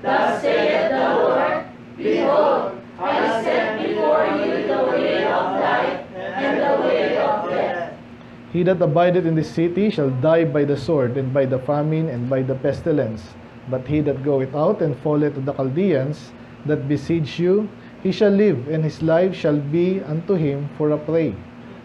Thus saith the Lord, Behold, I set before you the way of life and the way of death. He that abideth in this city shall die by the sword, and by the famine, and by the pestilence. But he that goeth out and falleth to the Chaldeans that besiege you, he shall live, and his life shall be unto him for a prey.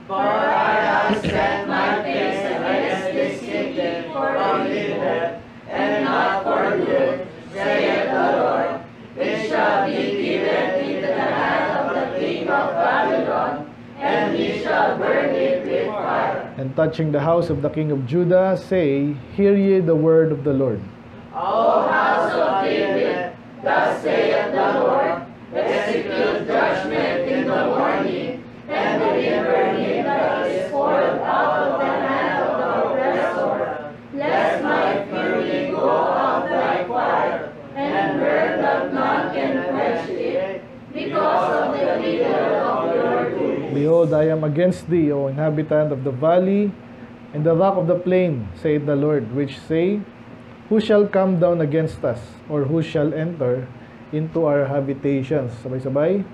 For I have set my face against this city for evil, and not for good, saith the Lord. It shall be given into the hand of the king of Babylon, and he shall burn it with fire. And touching the house of the king of Judah, say, Hear ye the word of the Lord. O house of David, thus saith the Lord, execute judgment in the morning, and deliver him that is spoiled out of the hand of the oppressor, lest my fury go out like fire, and burn that none can quench it, because of the evil of your doing. Behold, I am against thee, O inhabitant of the valley, and the rock of the plain, saith the Lord, which say, Who shall come down against us, or who shall enter into our habitations? Sabay-sabay.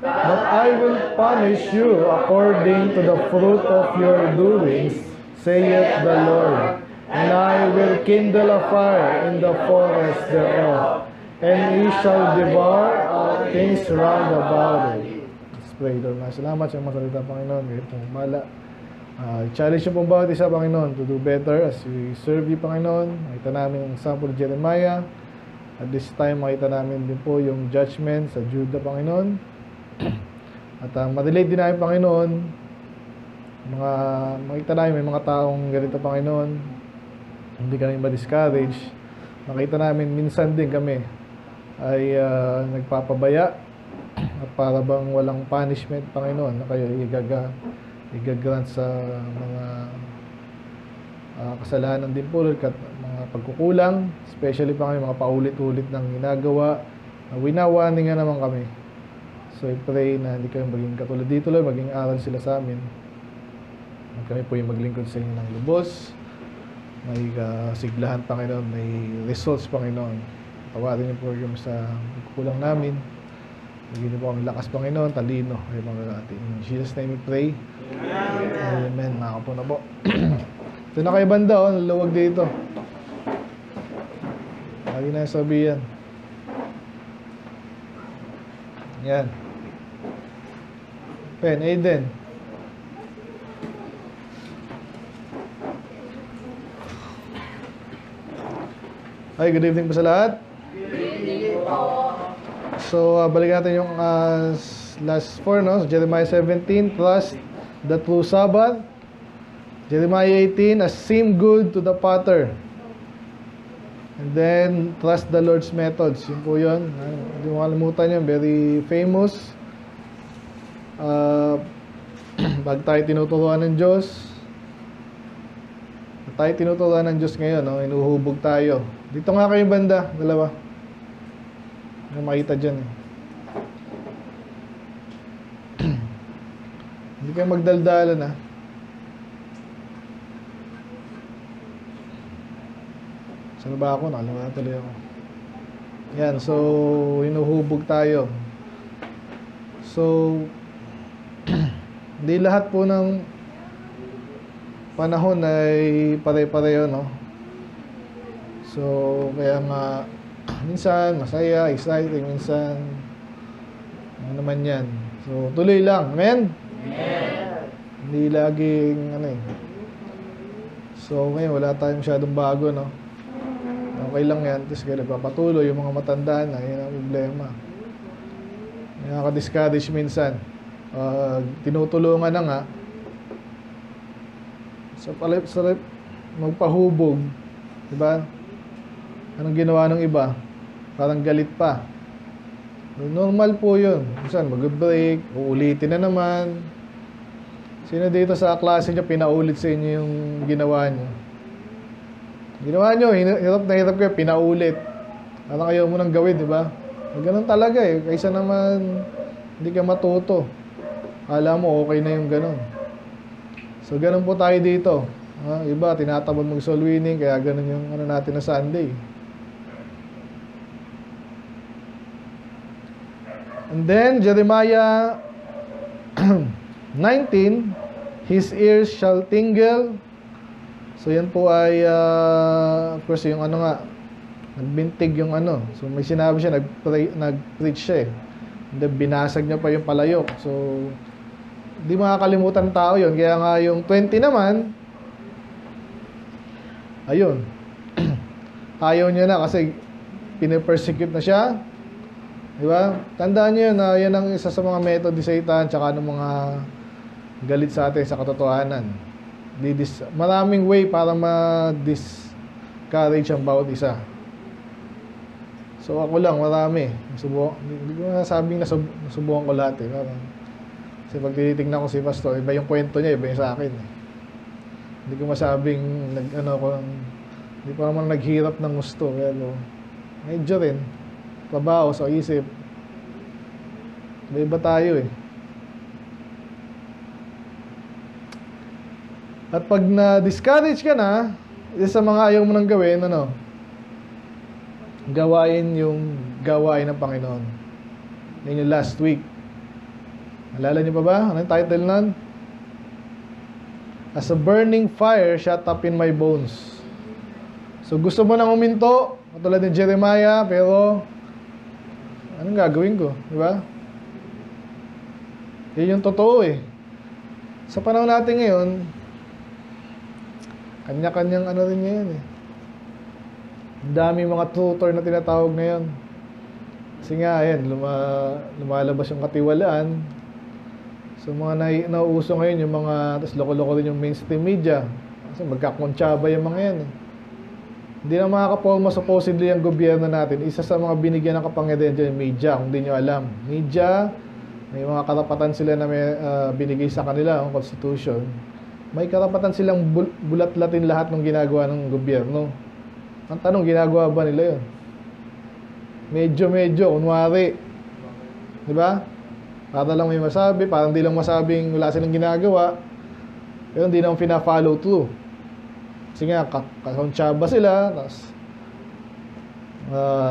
But I will punish you according to the fruit of your doings, saith the Lord. And I will kindle a fire in the forest thereof, and he shall devour all things round about it. Let's pray, Lord. Salamat sa mga salita, Panginoon. Ngayon pong mala. Challenge niyo pong bawat isa, Panginoon, to do better as we serve you, Panginoon. Makita namin ang sample ni Jeremiah. At this time, makita namin din po yung judgment sa Judah, Panginoon. At ma-relate din namin, Panginoon, makita namin may mga taong ganito, Panginoon. Hindi kami ma-discourage. Makita namin, minsan din kami ay nagpapabaya at para bang walang punishment, Panginoon, na kayo igagrant sa mga kasalanan din po, mga pagkukulang, especially pa kami mga paulit-ulit ng ginagawa, na winawarning nga naman kami. So I pray na hindi kami maging katulad dito, Lord, maging aral sila sa amin. Kami po yung maglingkod sa inyo ng lubos, may siglahan, Panginoon, may results, Panginoon. Tawarin niyo po yung sa pagkukulang namin. Bigyan niyo po kami lakas, Panginoon, talino ay mga natin. In Jesus' name we pray. Amen. Nakapo na po. Ito na kayo banda, oh, luwag dito. Lagi na yung sabihan. Yan. Pen, Aiden. Hi, good evening po sa lahat. Good evening po. So, balikan natin yung last 4, no? So, Jeremiah 17, trust the true Sabbath. Jeremiah 18, seem good to the potter. And then, trust the Lord's methods. Yun po yun. Hindi mo kalimutan yun. Very famous. Pag tayo tinuturuan ng Diyos, ngayon, no? Inuhubog tayo. Dito nga kayo banda, dalawa. May makita dyan, eh. Hindi kayo magdaldalan, ha. Saan ba ako? Nakalimutan tuloy ako. Yan, so hinuhubog tayo. So hindi lahat po ng panahon ay pare-pareho, no? So kaya nga minsan masaya, exciting, minsan ano naman yan. So tuloy lang, amen? Amen. Hindi laging So ngayon wala tayong masyadong bago, no? Okay lang yan. Tapos kaya nagpapatuloy yung mga matandaan na, yun ang problema. May nakaka-discourage minsan. Tinutulungan na nga. Sa magpahubog. Diba? Anong ginawa ng iba? Parang galit pa. Normal po yun. Minsan mag-break, uulitin na naman. Sino dito sa klase niya pinaulit sa inyo yung ginawa niyo? Ginawa nyo, hirap na hirap kayo, pinaulit. Parang ayaw mo nang gawin, di ba? Ganun talaga eh. Kaysa naman hindi ka matuto. Alam mo, okay na yung ganun. So, ganun po tayo dito. Iba, tinatamad mag-soul winning, kaya ganun yung natin na Sunday. And then, Jeremiah 19, his ears shall tingle. So, yan po ay, of course, yung ano nga, nagbintig yung ano. So, may sinabi siya, nag-preach siya eh. And then, binasag niya pa yung palayok. So, hindi makakalimutan ng tao yun. Kaya nga yung 20 naman, ayun. Ayaw niya na kasi pinipersecute na siya. Diba? Tandaan niyo yun na yan ang isa sa mga method ni Satan tsaka ng mga galit sa atin sa katotohanan. Maraming way para ma-discourage ang bawat isa. So ako lang, marami. Hindi ko nasabing nasubukan ko lahat eh. Kasi pag tinitignan ko si Pastor, iba yung kwento niya, iba yung sa akin eh. Hindi ko masabing hindi pa naman naghirap ng gusto. Pero medyo rin. Trabaho sa isip. Iba tayo eh. At pag na-discourage ka na, isa sa mga ayaw mo nang gawin, gawain yung gawain ng Panginoon. Yan yung last week. Alala niyo pa ba? Ano yung title nun? As a burning fire shut up in my bones. So gusto mo nang uminto, katulad ni Jeremiah, pero anong gagawin ko? Di ba? Yan yung totoo eh. Sa panahon natin ngayon, kanya-kanyang ano rin ngayon eh. Ang dami mga tutor na tinatawag ngayon. Kasi nga, ayan, lumalabas yung katiwalaan. So, mga nauuso ngayon yung mga, tapos loko-loko rin yung mainstream media. Kasi magkakontsaba yung mga yan eh. Hindi na makakapolma supposedly ang gobyerno natin. Isa sa mga binigyan ng kapangyarihan dyan yung media, kung di nyo alam. Media, may mga karapatan sila na may binigay sa kanila, ang constitution. May karapatan silang bulat-latin lahat ng ginagawa ng gobyerno. Ang tanong, ginagawa ba nila yun? Medyo, kunwari. Di ba? Para lang may masabi, parang di lang masabing wala silang ginagawa. Pero hindi naman pina-follow through. Kasi nga, kakontsaba sila. Tapos,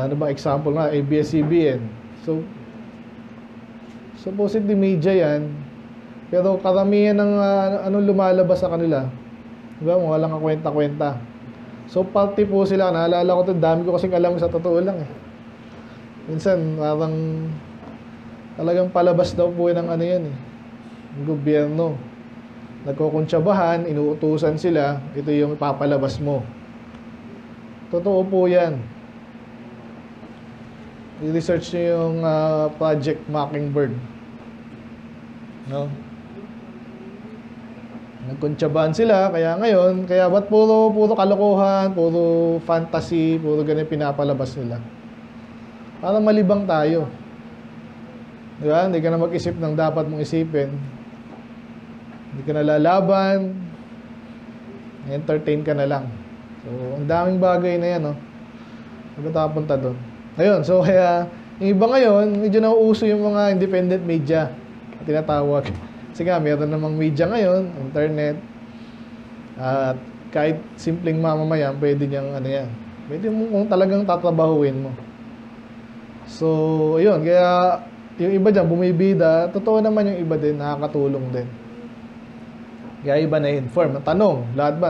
ano ba example nga, ABS-CBN. So, supposedly media yan. Pero karamihan ng anong lumalabas sa kanila. Diba? Walang kakwenta-kwenta. So, party po sila. Naalala ko ito, dami ko kasing alam sa totoo lang eh. Minsan, parang talagang palabas daw po ng ano yan eh. Yung gobyerno. Nagkukuntsabahan, inuutusan sila, ito yung ipapalabas mo. Totoo po yan. I-research nyo yung Project Mockingbird. No? Nagkuntsabahan sila, kaya ngayon, kaya ba't puro kalokohan, puro fantasy, puro ganyan pinapalabas nila. Para malibang tayo. Diba? Hindi ka na mag-isip ng dapat mong isipin. Hindi ka na lalaban. Entertain ka na lang. So, ang daming bagay na yan, no? Sabi tayo punta doon. Ayun, so kaya, yung iba ngayon, medyo nauuso yung mga independent media. Tinatawag. Kasi nga, meron namang media ngayon, internet. At kahit simpleng mamamayan, pwede niyang ano yan. Pwede mo kung talagang tatrabahuin mo. So, ayun, kaya yung iba dyan, bumibida, totoo naman yung iba din, nakakatulong din. Kaya iba na-inform. Tanong, lahat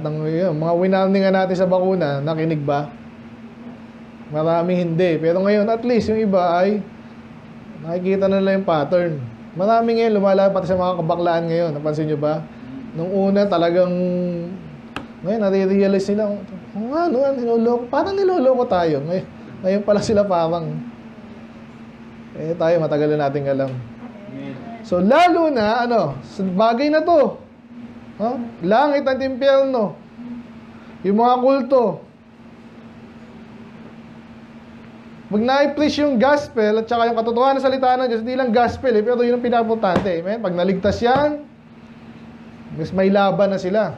ng mga winarningan natin sa bakuna, nakinig ba? Marami hindi. Pero ngayon, at least, yung iba ay nakikita na nila yung pattern. Marami ngayon, lumalabas pati sa mga kabaklaan ngayon. Napansin nyo ba? Nung una, talagang, ngayon, nare-realize nila, niloloko. Parang niloloko tayo. Ngayon pala sila parang, tayo, matagal na nating alam. So, lalo na, sa bagay na to, langit at impyerno, yung mga kulto, pag na-preach yung gospel at saka yung katotohanan ng salita ng Diyos, hindi lang gospel pero yun ang pinaka-importante. Amen? Pag naligtas yan, mas may laban na sila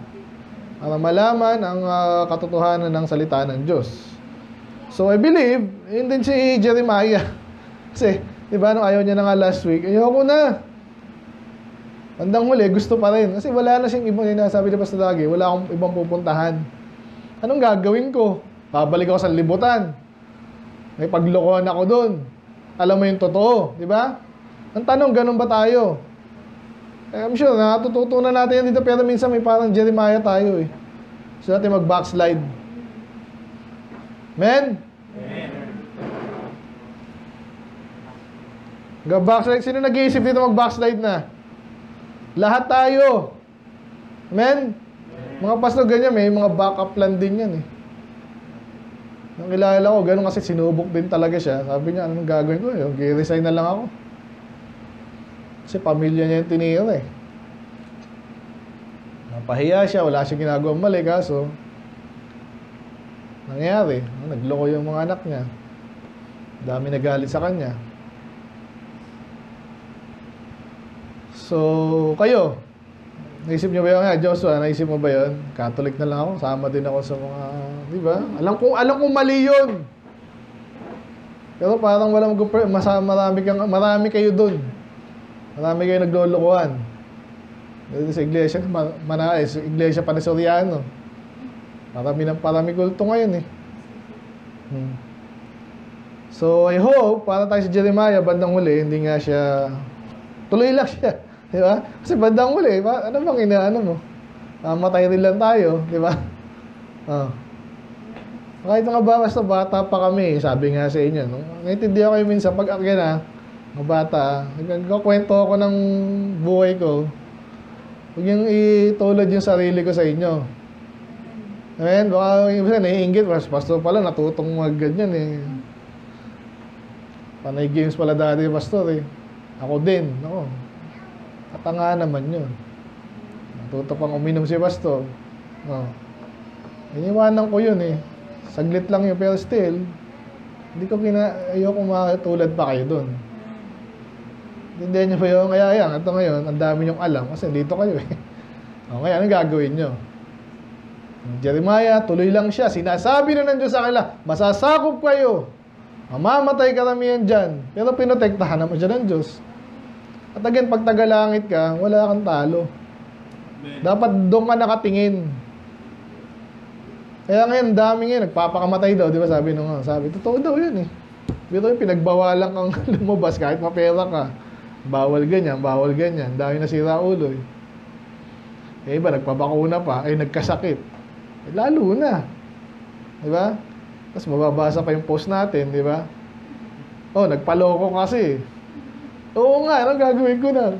para malaman ang katotohanan ng salita ng Diyos. So, I believe, yun din si Jeremiah. Kasi, di ba, nung ayaw niya na nga last week, ayoko na. Bandang huli, gusto pa rin. Kasi wala na siyang ibang, sabi ni Pastor Dagi, wala akong ibang pupuntahan. Anong gagawin ko? Babalik ako sa libutan. May paglokohan ako doon. alam mo yung totoo, di ba? Ang tanong, ganun ba tayo? I'm sure, natututunan natin yan dito, pero minsan may parang Jeremiah tayo eh. So natin mag-backslide. Amen? Backslide. Sino nag-iisip dito mag-backslide na? Lahat tayo. Amen? Mga pastor ganyan, may mga backup plan din yan eh. Nung kilala ko, ganun kasi sinubok din talaga siya. Sabi niya, anong gagawin ko? G-resign na lang ako. Kasi pamilya niya yung tinira eh. Napahiya siya, wala siyang ginagawang mali, kaso nangyari, nagloko yung mga anak niya. Dami nagalit sa kanya. So, kayo, naisip niyo ba yun? Joshua, naisip mo ba yun? Catholic na lang ako, sama din ako sa mga, di ba? Alam kong mali yun. Pero parang walang marami kayo dun. Marami kayo naglolokohan. Dito sa iglesia, iglesia Panesoriano. Parami kulto ngayon eh. So, I hope, para tayo si Jeremiah, bandang huli, hindi nga siya, tuloy lang siya. Di ba? Kasi bandang huli, ano bang inaano mo? Matay rin lang tayo, di ba? Kahit nga ba, basta bata pa kami, sabi nga sa inyo, no? Naintindihan kayo minsan, pag akya na, mga bata, nagkakwento ako ng buhay ko, huwag yung itulad yung sarili ko sa inyo. Amen? Baka yung isa naiingit, pastor pala, natutong mag-ganyan eh. Panay games pala dati yung pastor eh. Ako din, no? Katanga naman yun. Natuto pang uminom si pastor. Iniwanan ko yun eh. Saglit lang yun, pero still, ayoko makatulad pa kayo dun. Hindi nyo ba yun? Kaya yan, ito ngayon, ang dami nyong alam kasi dito kayo eh. Ngayon, anong gagawin nyo? Jeremiah, tuloy lang siya. Sinasabi na ng Diyos sa kanila, masasakop kayo. Mamamatay karamihan dyan. Pero pinotektahan naman siya ng Diyos. At again, pag tagalangit ka, wala kang talo. Dapat doon ka nakatingin. Kaya ngayon, dami ngayon, nagpapakamatay daw, di ba sabi nung sabi, totoo daw yun eh. Dito yung pinagbawalan kang lumabas kahit mapera ka. Bawal ganyan. Dami na sira ulo eh. Eh iba, nagpabakuna pa, ay nagkasakit. Eh, lalo na. Di ba? Tapos mababasa pa yung post natin, di ba? Nagpaloko kasi. Oo nga, anong gagawin ko na?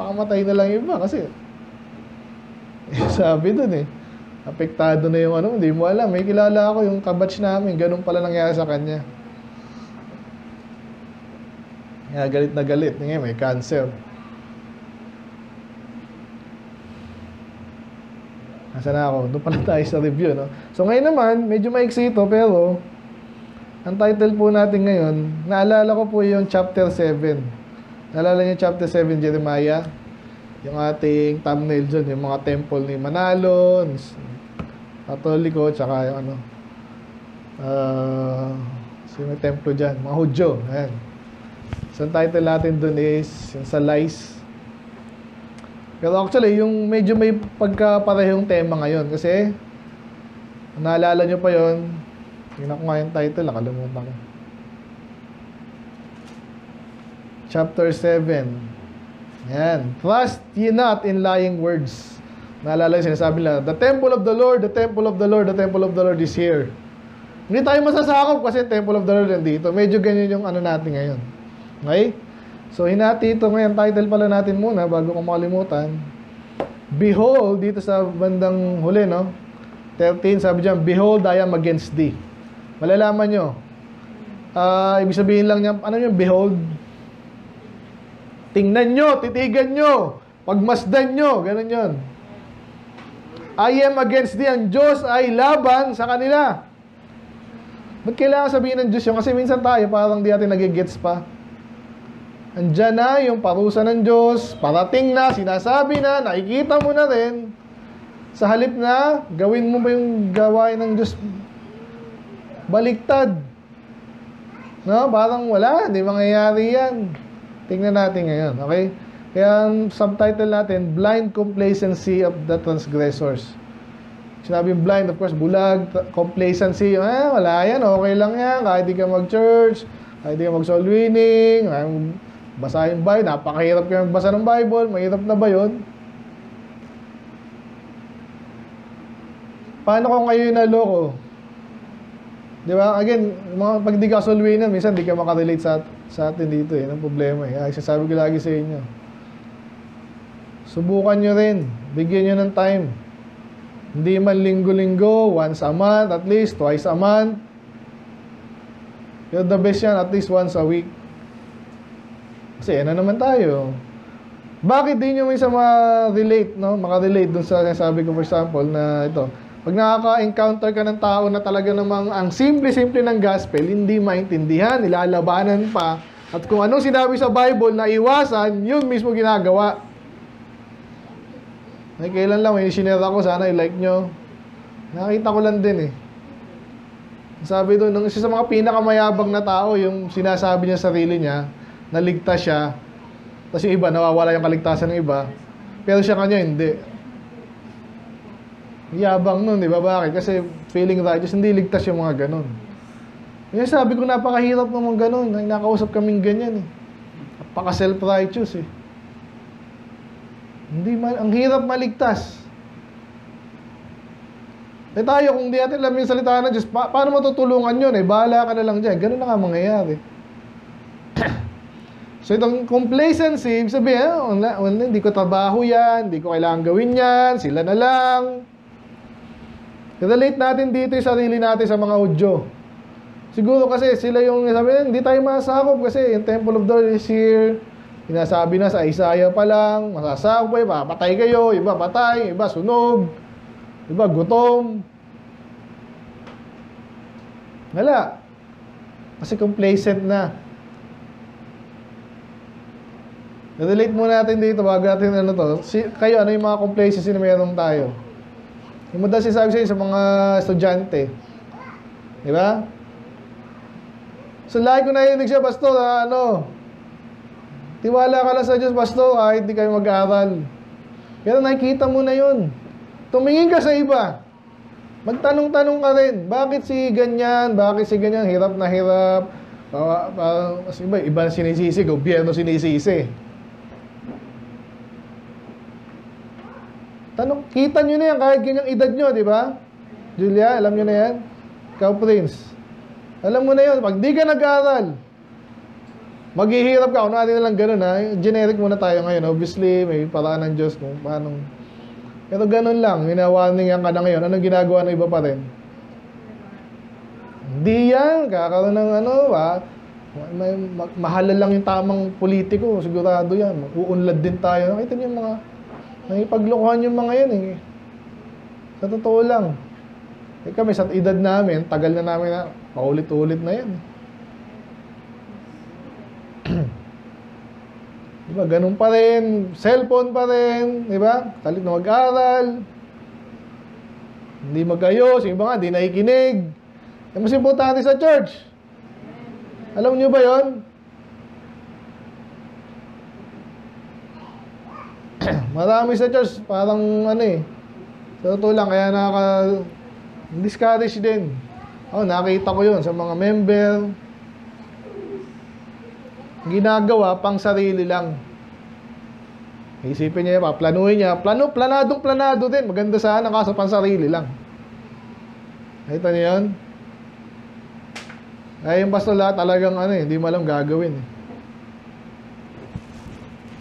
Pakamatay na lang iba kasi. Sabi dun eh. Apektado na yung hindi mo alam. May kilala ako yung kabatch namin, ganun pala nangyari sa kanya. Galit na galit. Ngayon, may cancer. Nasaan na ako? Doon pala tayo sa review, no? So, ngayon naman, medyo maiksi ito, pero ang title po natin ngayon, naalala ko po yung chapter 7. Naalala niyo chapter 7, Jeremiah? Yung ating thumbnail dyan, yung mga temple ni Manalon, Katoliko, tsaka yung sino yung templo dyan? Mga Hudyo. Ayan. So, ang title natin dun is yung sa lies. Pero actually, yung medyo may pagkaparehong tema ngayon. Kasi, naalala nyo pa yon, tingnan ko nga yung title, nakalimutan ko. Chapter 7. Yan. Trust ye not in lying words. Naalala yung sinasabi nila, the temple of the Lord, the temple of the Lord, the temple of the Lord is here. Hindi tayo masasakop kasi temple of the Lord nandito. Medyo ganyan yung natin ngayon. Okay? So, hinati ito ngayon. Title pala natin muna bago ko makalimutan. Behold, dito sa bandang huli, no? 13, sabi dyan, behold, I am against thee. Malalaman nyo. Ibig sabihin lang niya, ano yung behold? Tingnan nyo, titigan nyo, pagmasdan nyo, ganun yun. I am against thee, ang Diyos ay laban sa kanila. Ba't kailangan sabihin ng Diyos yun? Kasi minsan tayo, parang di natin nagigets pa. Andyan na yung parusa ng Diyos, parating na, sinasabi na, nakikita mo na rin. Sa halip na, gawin mo ba yung gawain ng Diyos? Baliktad. No? Parang wala, hindi mangyayari yan. Tingnan natin ngayon, okay? Kaya ang subtitle natin, Blind Complacency of the Transgressors. Sinabing blind, of course, bulag, complacency, wala yan, okay lang yan, kahit di ka mag-church, Ay, di ka mag-soul winning, basahin Bible, napakahirap kayo magbasa ng Bible, mahirap na ba yun? Paano kung kayo yung naloko? Di ba? Again, pag di ka soul winner, minsan di ka makarelate sa atin dito eh. Ang problema eh. Ay, sasabi ko lagi sa inyo. Subukan nyo rin. Bigyan nyo ng time. Hindi man linggo-linggo, once a month, at least twice a month. Pero the best yan, at least once a week. Kasi ano naman tayo. Bakit di nyo may sa ma-relate, no? Makarelate dun sa sabi ko, for example, na ito. Pag nakaka-encounter ka ng tao na talaga namang ang simple-simple ng gospel, hindi maintindihan, nilalabanan pa, at kung anong sinabi sa Bible na iwasan, yun mismo ginagawa. Ay, kailan lang, may sinare ako, sana i-like nyo. Nakita ko lang din eh. Sabi doon, nung isa sa mga pinakamayabang na tao, yung sinasabi niya sa sarili niya, naligtas siya, tapos yung iba, nawawala yung kaligtasan ng iba, pero siya kanya hindi. Yabang nun, di ba? Bakit? Kasi feeling righteous, hindi ligtas yung mga ganun. Yung sabi ko, napakahirap naman ganun. Nakausap kaming ganyan eh. Napaka self-righteous eh. Ang hirap maligtas. Eh tayo, kung di natin alam yung salita ng Diyos, paano matutulungan yun eh? Bahala ka na lang dyan. Ganun na nga mangyayari. So itong complacency, sabihin, hindi ko trabaho yan, hindi ko kailangan gawin yan, sila na lang. Relate natin dito yung sarili natin sa mga Hudyo. Siguro kasi sila yung sabi, hindi tayo masakop kasi yung Temple of the Lord is here. Sinasabi na sa Isaiah pa lang, masasakop kayo, papatay kayo, iba patay, iba sunog, iba gutom. Wala. Kasi complacent na. Relate muna natin dito bago natin ano to. Kayo, ano yung mga complacency na meron tayo? Yung madalas sinasabi sa mga estudyante. Di ba? So, lagi ko narinig siya, Pastor, tiwala ka lang sa Diyos, Pastor, kahit di kayo mag-aaral. Pero nakikita mo na yun. Tumingin ka sa iba. Magtanong-tanong ka rin. Bakit si ganyan? Bakit si ganyan? Hirap na hirap. Iba sinisisi. Gobyerno sinisisi. Tanong, kita nyo na yan kahit ganyang edad nyo, di ba? Julia, alam nyo na yan? Ikaw, Prince. Alam mo na yun. Pag di ka nag-aaral, maghihirap ka. Kung natin na lang ganun, ha? Generic muna tayo ngayon. Obviously, may paraan ng Diyos kung paano. Pero ganun lang. Winawarningan ka na ngayon. Anong ginagawa ng iba pa rin? Hindi yan. Kakaroon ng mahala lang yung tamang politiko. Sigurado yan. Mag-uunlad din tayo. Nakita niyo yung mga paglokohan yung mga yan eh. Sa totoo lang. Eh kami sa edad namin, tagal na namin na paulit-ulit na yan. Diba, ganun pa rin. Cellphone pa rin. Diba? Kalit na mag-aral. Hindi mag-ayos. Yung iba nga, di nakikinig. Yung mas importante sa church. Alam nyo ba yon? Marami sa church, parang sa totoo lang, kaya discourage din. Nakita ko yun sa mga member. Ginagawa pang sarili lang. Isipin niya, planuhin niya. Planado din. Maganda sana kaso pang sarili lang. Nakita niyo yun? Ay, yung pastor lahat talagang hindi mo alam gagawin.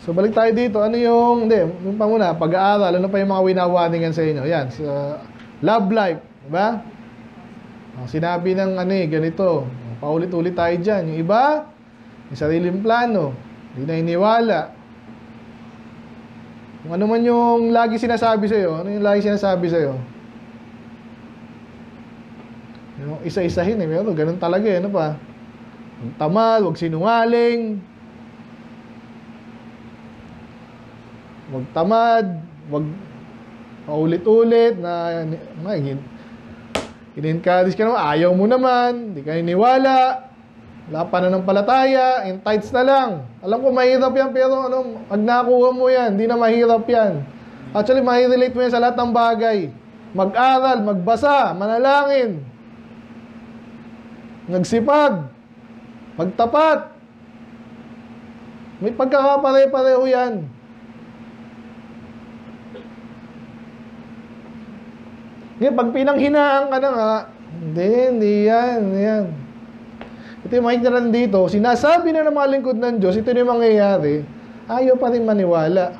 So, balik tayo dito. Yung pamuna, pag-aaral, ano pa yung mga winawarningan sa inyo? Yan, sa love life, diba? Sinabi ng ganito, paulit-ulit tayo dyan. Yung iba, may sariling plano, hindi na iniwala. Kung ano man yung lagi sinasabi sa'yo, ano yung lagi sinasabi sa'yo? Yung isa-isahin pero ganun talaga ano pa? Huwag tamad, huwag sinungaling. Huwag tamad, huwag paulit-ulit na in-encourage ka naman, ayaw mo naman, hindi ka niniwala, wala pa na ng palataya, entites na lang. Alam ko mahirap yan, pero pag nakuha mo yan, hindi na mahirap yan. Actually, mahirelate mo yan sa lahat ng bagay. Mag-aral, magbasa, manalangin, nagsipag. Magtapat. May pagkakapare-pareho yan. Ngayon, pag pinanghinaan ka na nga, hindi yan. Ito yung makikita natin dito, sinasabi na ng mga lingkod ng Diyos, ito yung mangyayari, ayaw pa rin maniwala.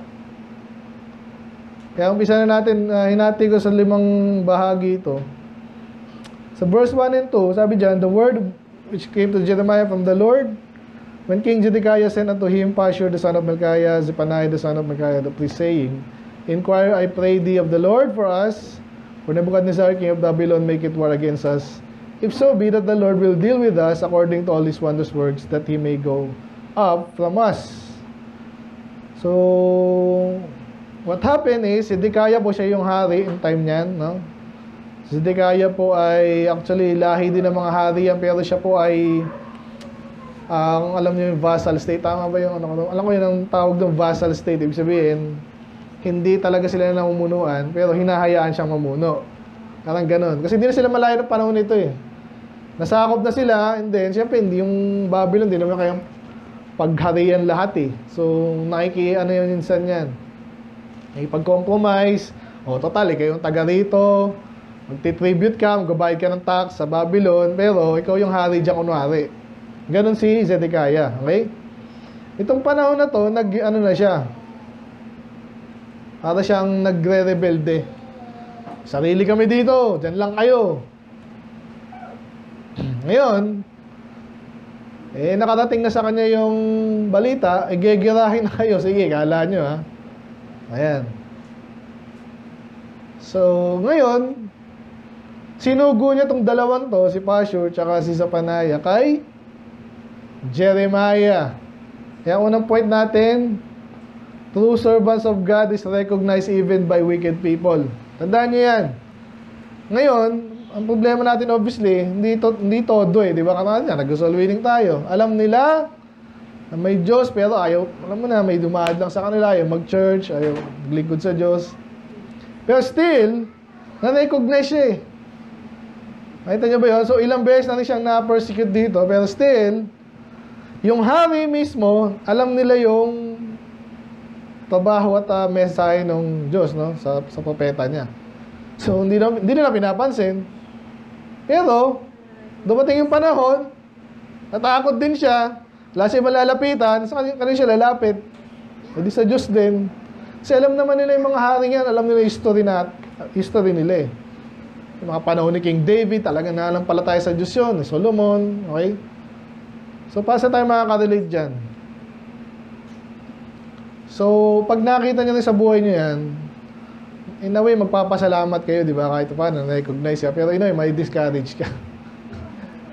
Kaya umpisa na natin, hinati ko sa 5 bahagi ito. Sa verse 1 and 2, sabi dyan, the word which came to Jeremiah from the Lord, when King Zedekiah sent unto him Pashur the son of Micaiah, Zephaniah the son of Micaiah, the priest, saying, Inquire, I pray thee, of the Lord for us, for Nebuchadnezzar, king of Babylon, make it war against us. If so be that the Lord will deal with us according to all his wondrous works, that he may go up from us. So, what happened is, Zedekiah po siya yung hari in time niyan, no? Zedekiah po ay, actually, lahi din ng mga hari yan, pero siya po ay, alam niyo yung vassal state, tama ba yung, alam ko yun ang tawag ng vassal state, ibig sabihin, hindi talaga sila namumunuan, pero hinahayaan siyang mamuno. Parang ganun. Kasi hindi na sila malayo ng panahon nito eh. Nasakop na sila, and then, syempre, hindi yung Babylon, hindi naman kayang pagharian lahat eh. So, ano yun minsan yan. Pag-compromise, total, kayong taga rito, magti-tribute ka, magbabayad ka ng tax sa Babylon, pero ikaw yung hari dyan kunwari. Ganun si Zedekiah, okay? Itong panahon na to, na siya, para siyang nagre-rebelde. Sarili kami dito, dyan lang kayo. Ngayon, nakarating na sa kanya yung balita, gegerahin na kayo. Sige, kala nyo ha. Ayan. So, ngayon, sinugo niya tong dalawang to, si Pashur, tsaka si Zephaniah, kay Jeremiah. Kaya unang point natin, true servants of God is recognized even by wicked people. Tandaan niyo yan. Ngayon, ang problema natin obviously, hindi todo eh. Di ba? Kanina, nag-soul winning tayo. Alam nila na may Diyos, pero ayaw, alam mo na, may dumaad lang sa kanila, ayaw mag-church, ayaw maglingkod sa Diyos. Pero still, na-recognize siya eh. Nakita niyo ba yun? So, ilang beses na siyang na-persecute dito, pero still, yung hari mismo, alam nila yung trabaho at mensahe ng Diyos, no? Sa propeta niya. So, hindi nila pinapansin. Pero, dumating yung panahon, natakot din siya, wala siya malalapitan, sa kanina siya lalapit. Hindi sa Diyos din. Kasi alam naman nila yung mga hari yan, alam nila yung history nila eh. Yung mga panahon ni King David, talagang nanampalataya sa Diyos yun, ni Solomon, okay? So, paano tayo makaka-relate dyan? So, pag nakita nyo rin sa buhay nyo yan, in a way, magpapasalamat kayo, di ba? Kahit paano, na-recognize ka. Pero in a way, may discourage ka.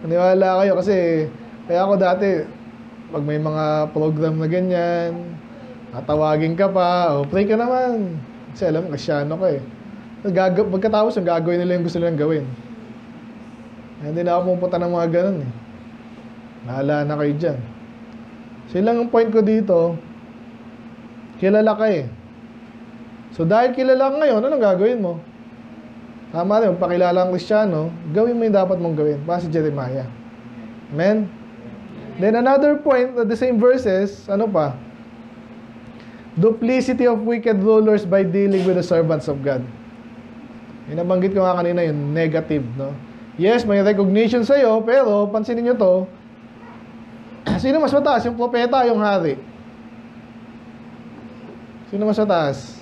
Maniwala kayo kasi, kaya ako dati, pag may mga program na ganyan, tatawagin ka pa, pray ka naman. Kasi alam, kasyano ka eh. Pagkatapos, yung gagawin nila yung gusto nilang gawin. Hindi na ako pumunta ng mga ganun eh. Bahala na kayo dyan. So, yun lang ang point ko dito, kilala ka eh. So, dahil kilala ka ngayon, anong gagawin mo? Tama rin, magpakilala ang Kristiyano, gawin mo yung dapat mong gawin. Para si Jeremiah. Amen? Then, another point, the same verses, ano pa? Duplicity of wicked rulers by dealing with the servants of God. Yung nabanggit ko nga kanina, yung negative, no? Yes, may recognition sa'yo, pero, pansinin nyo to, sino mas mataas? Yung propeta, yung hari? Sino mas mataas?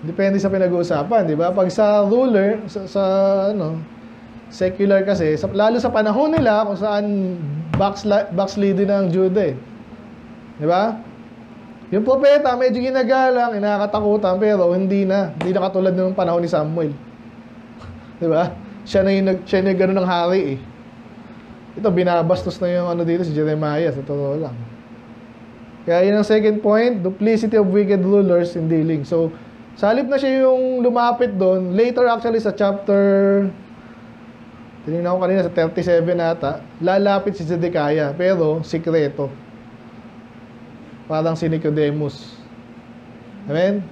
Depende sa pinag-uusapan, di ba? Pag sa ruler, sa secular kasi, lalo sa panahon nila, kung saan backsliding ng Judah eh. Di ba? Yung propeta, medyo ginagalang, inakatakutan, pero hindi na katulad ng panahon ni Samuel. Di ba? Siya na yung gano'n ng hari eh. Ito, binabastos na yung dito si Jeremiah, sa totoo lang. Kaya yun ang second point, duplicity of wicked rulers in dealing. So, sa halip na siya yung lumapit doon, later actually sa chapter, tinignan ko kanina sa 37 ata, lalapit si Zedekiah, pero sikreto. Parang si Nicodemus. Amen?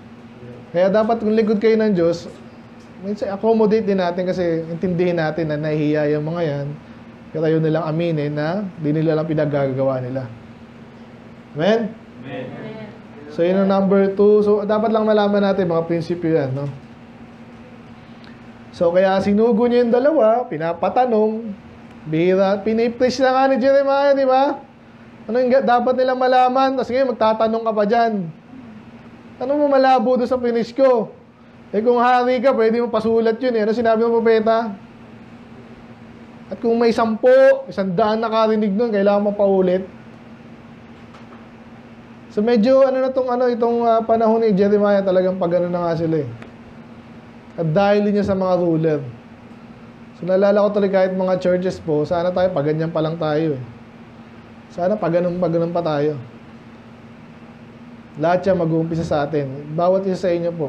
Kaya dapat kung lingkod kayo ng Diyos, minsan accommodate din natin kasi intindihin natin na nahihiya yung mga yan. Pero yun nilang aminin na di nila lang pinagagawa nila. Amen? Amen. So, yun ang number 2. So, dapat lang malaman natin mga prinsipyo yan, no? So, kaya sinugo niya yung dalawa, pinapatanong, bihira, pinipreach na nga ni Jeremiah, di ba? Ano yung dapat nilang malaman? Tapos ngayon, magtatanong ka pa dyan. Ano mo malabo doon sa finish ko? Eh kung hari ka, pwede mo pasulat yun eh. Ano sinabi ng propeta? At kung may 10, 100 nakarinig nun, kailangan mo paulit. So medyo itong panahon ni Jeremiah talagang pag-ano na nga sila eh. At dahil niya sa mga ruler. So naalala ko tuloy kahit mga churches po, sana tayo paganyan pa lang tayo eh. Sana paganon pa tayo. Lahat yan mag-uumpisa sa atin. Bawat isa sa inyo po.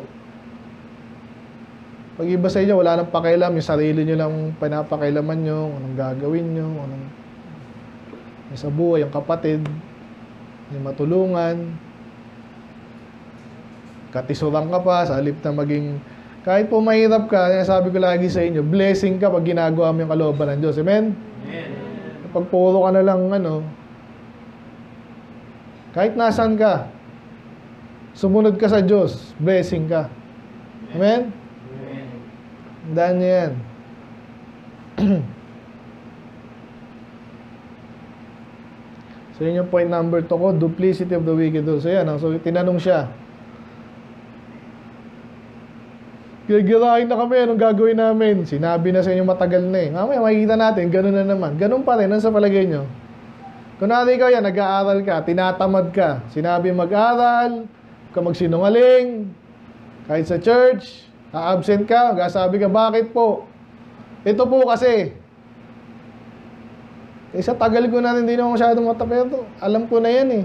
Pag iba sa inyo, wala nang pakialam. Yung sarili nyo lang pinapakailaman nyo, anong gagawin nyo, anong yung sa buhay, yung kapatid, yung matulungan. Katisuran ka pa, sa halip na maging, kahit po mahirap ka, sabi ko lagi sa inyo, blessing ka pag ginagawa mo yung kalooban ng Diyos. Amen? Amen. Pag puro ka na lang, kahit nasan ka, sumunod ka sa Diyos, blessing ka. Amen? Amen. Tandaan niyo yan. So, yun yung point number 2 ko, duplicity of the wicked. So, yan. So, tinanong siya. Gigirahin na kami, anong gagawin namin? Sinabi na sa inyo matagal na eh. Mamaya makikita natin, ganun na naman. Ganun pa rin, ano sa palagay nyo? Kunwari ikaw yan, nag-aaral ka, tinatamad ka. Sinabi mag-aral, ka magsinungaling, kahit sa church, absent ka, sabi ka, bakit po? Ito po kasi, sa tagal ko na hindi naman masyadong matapeto, alam ko na yan eh.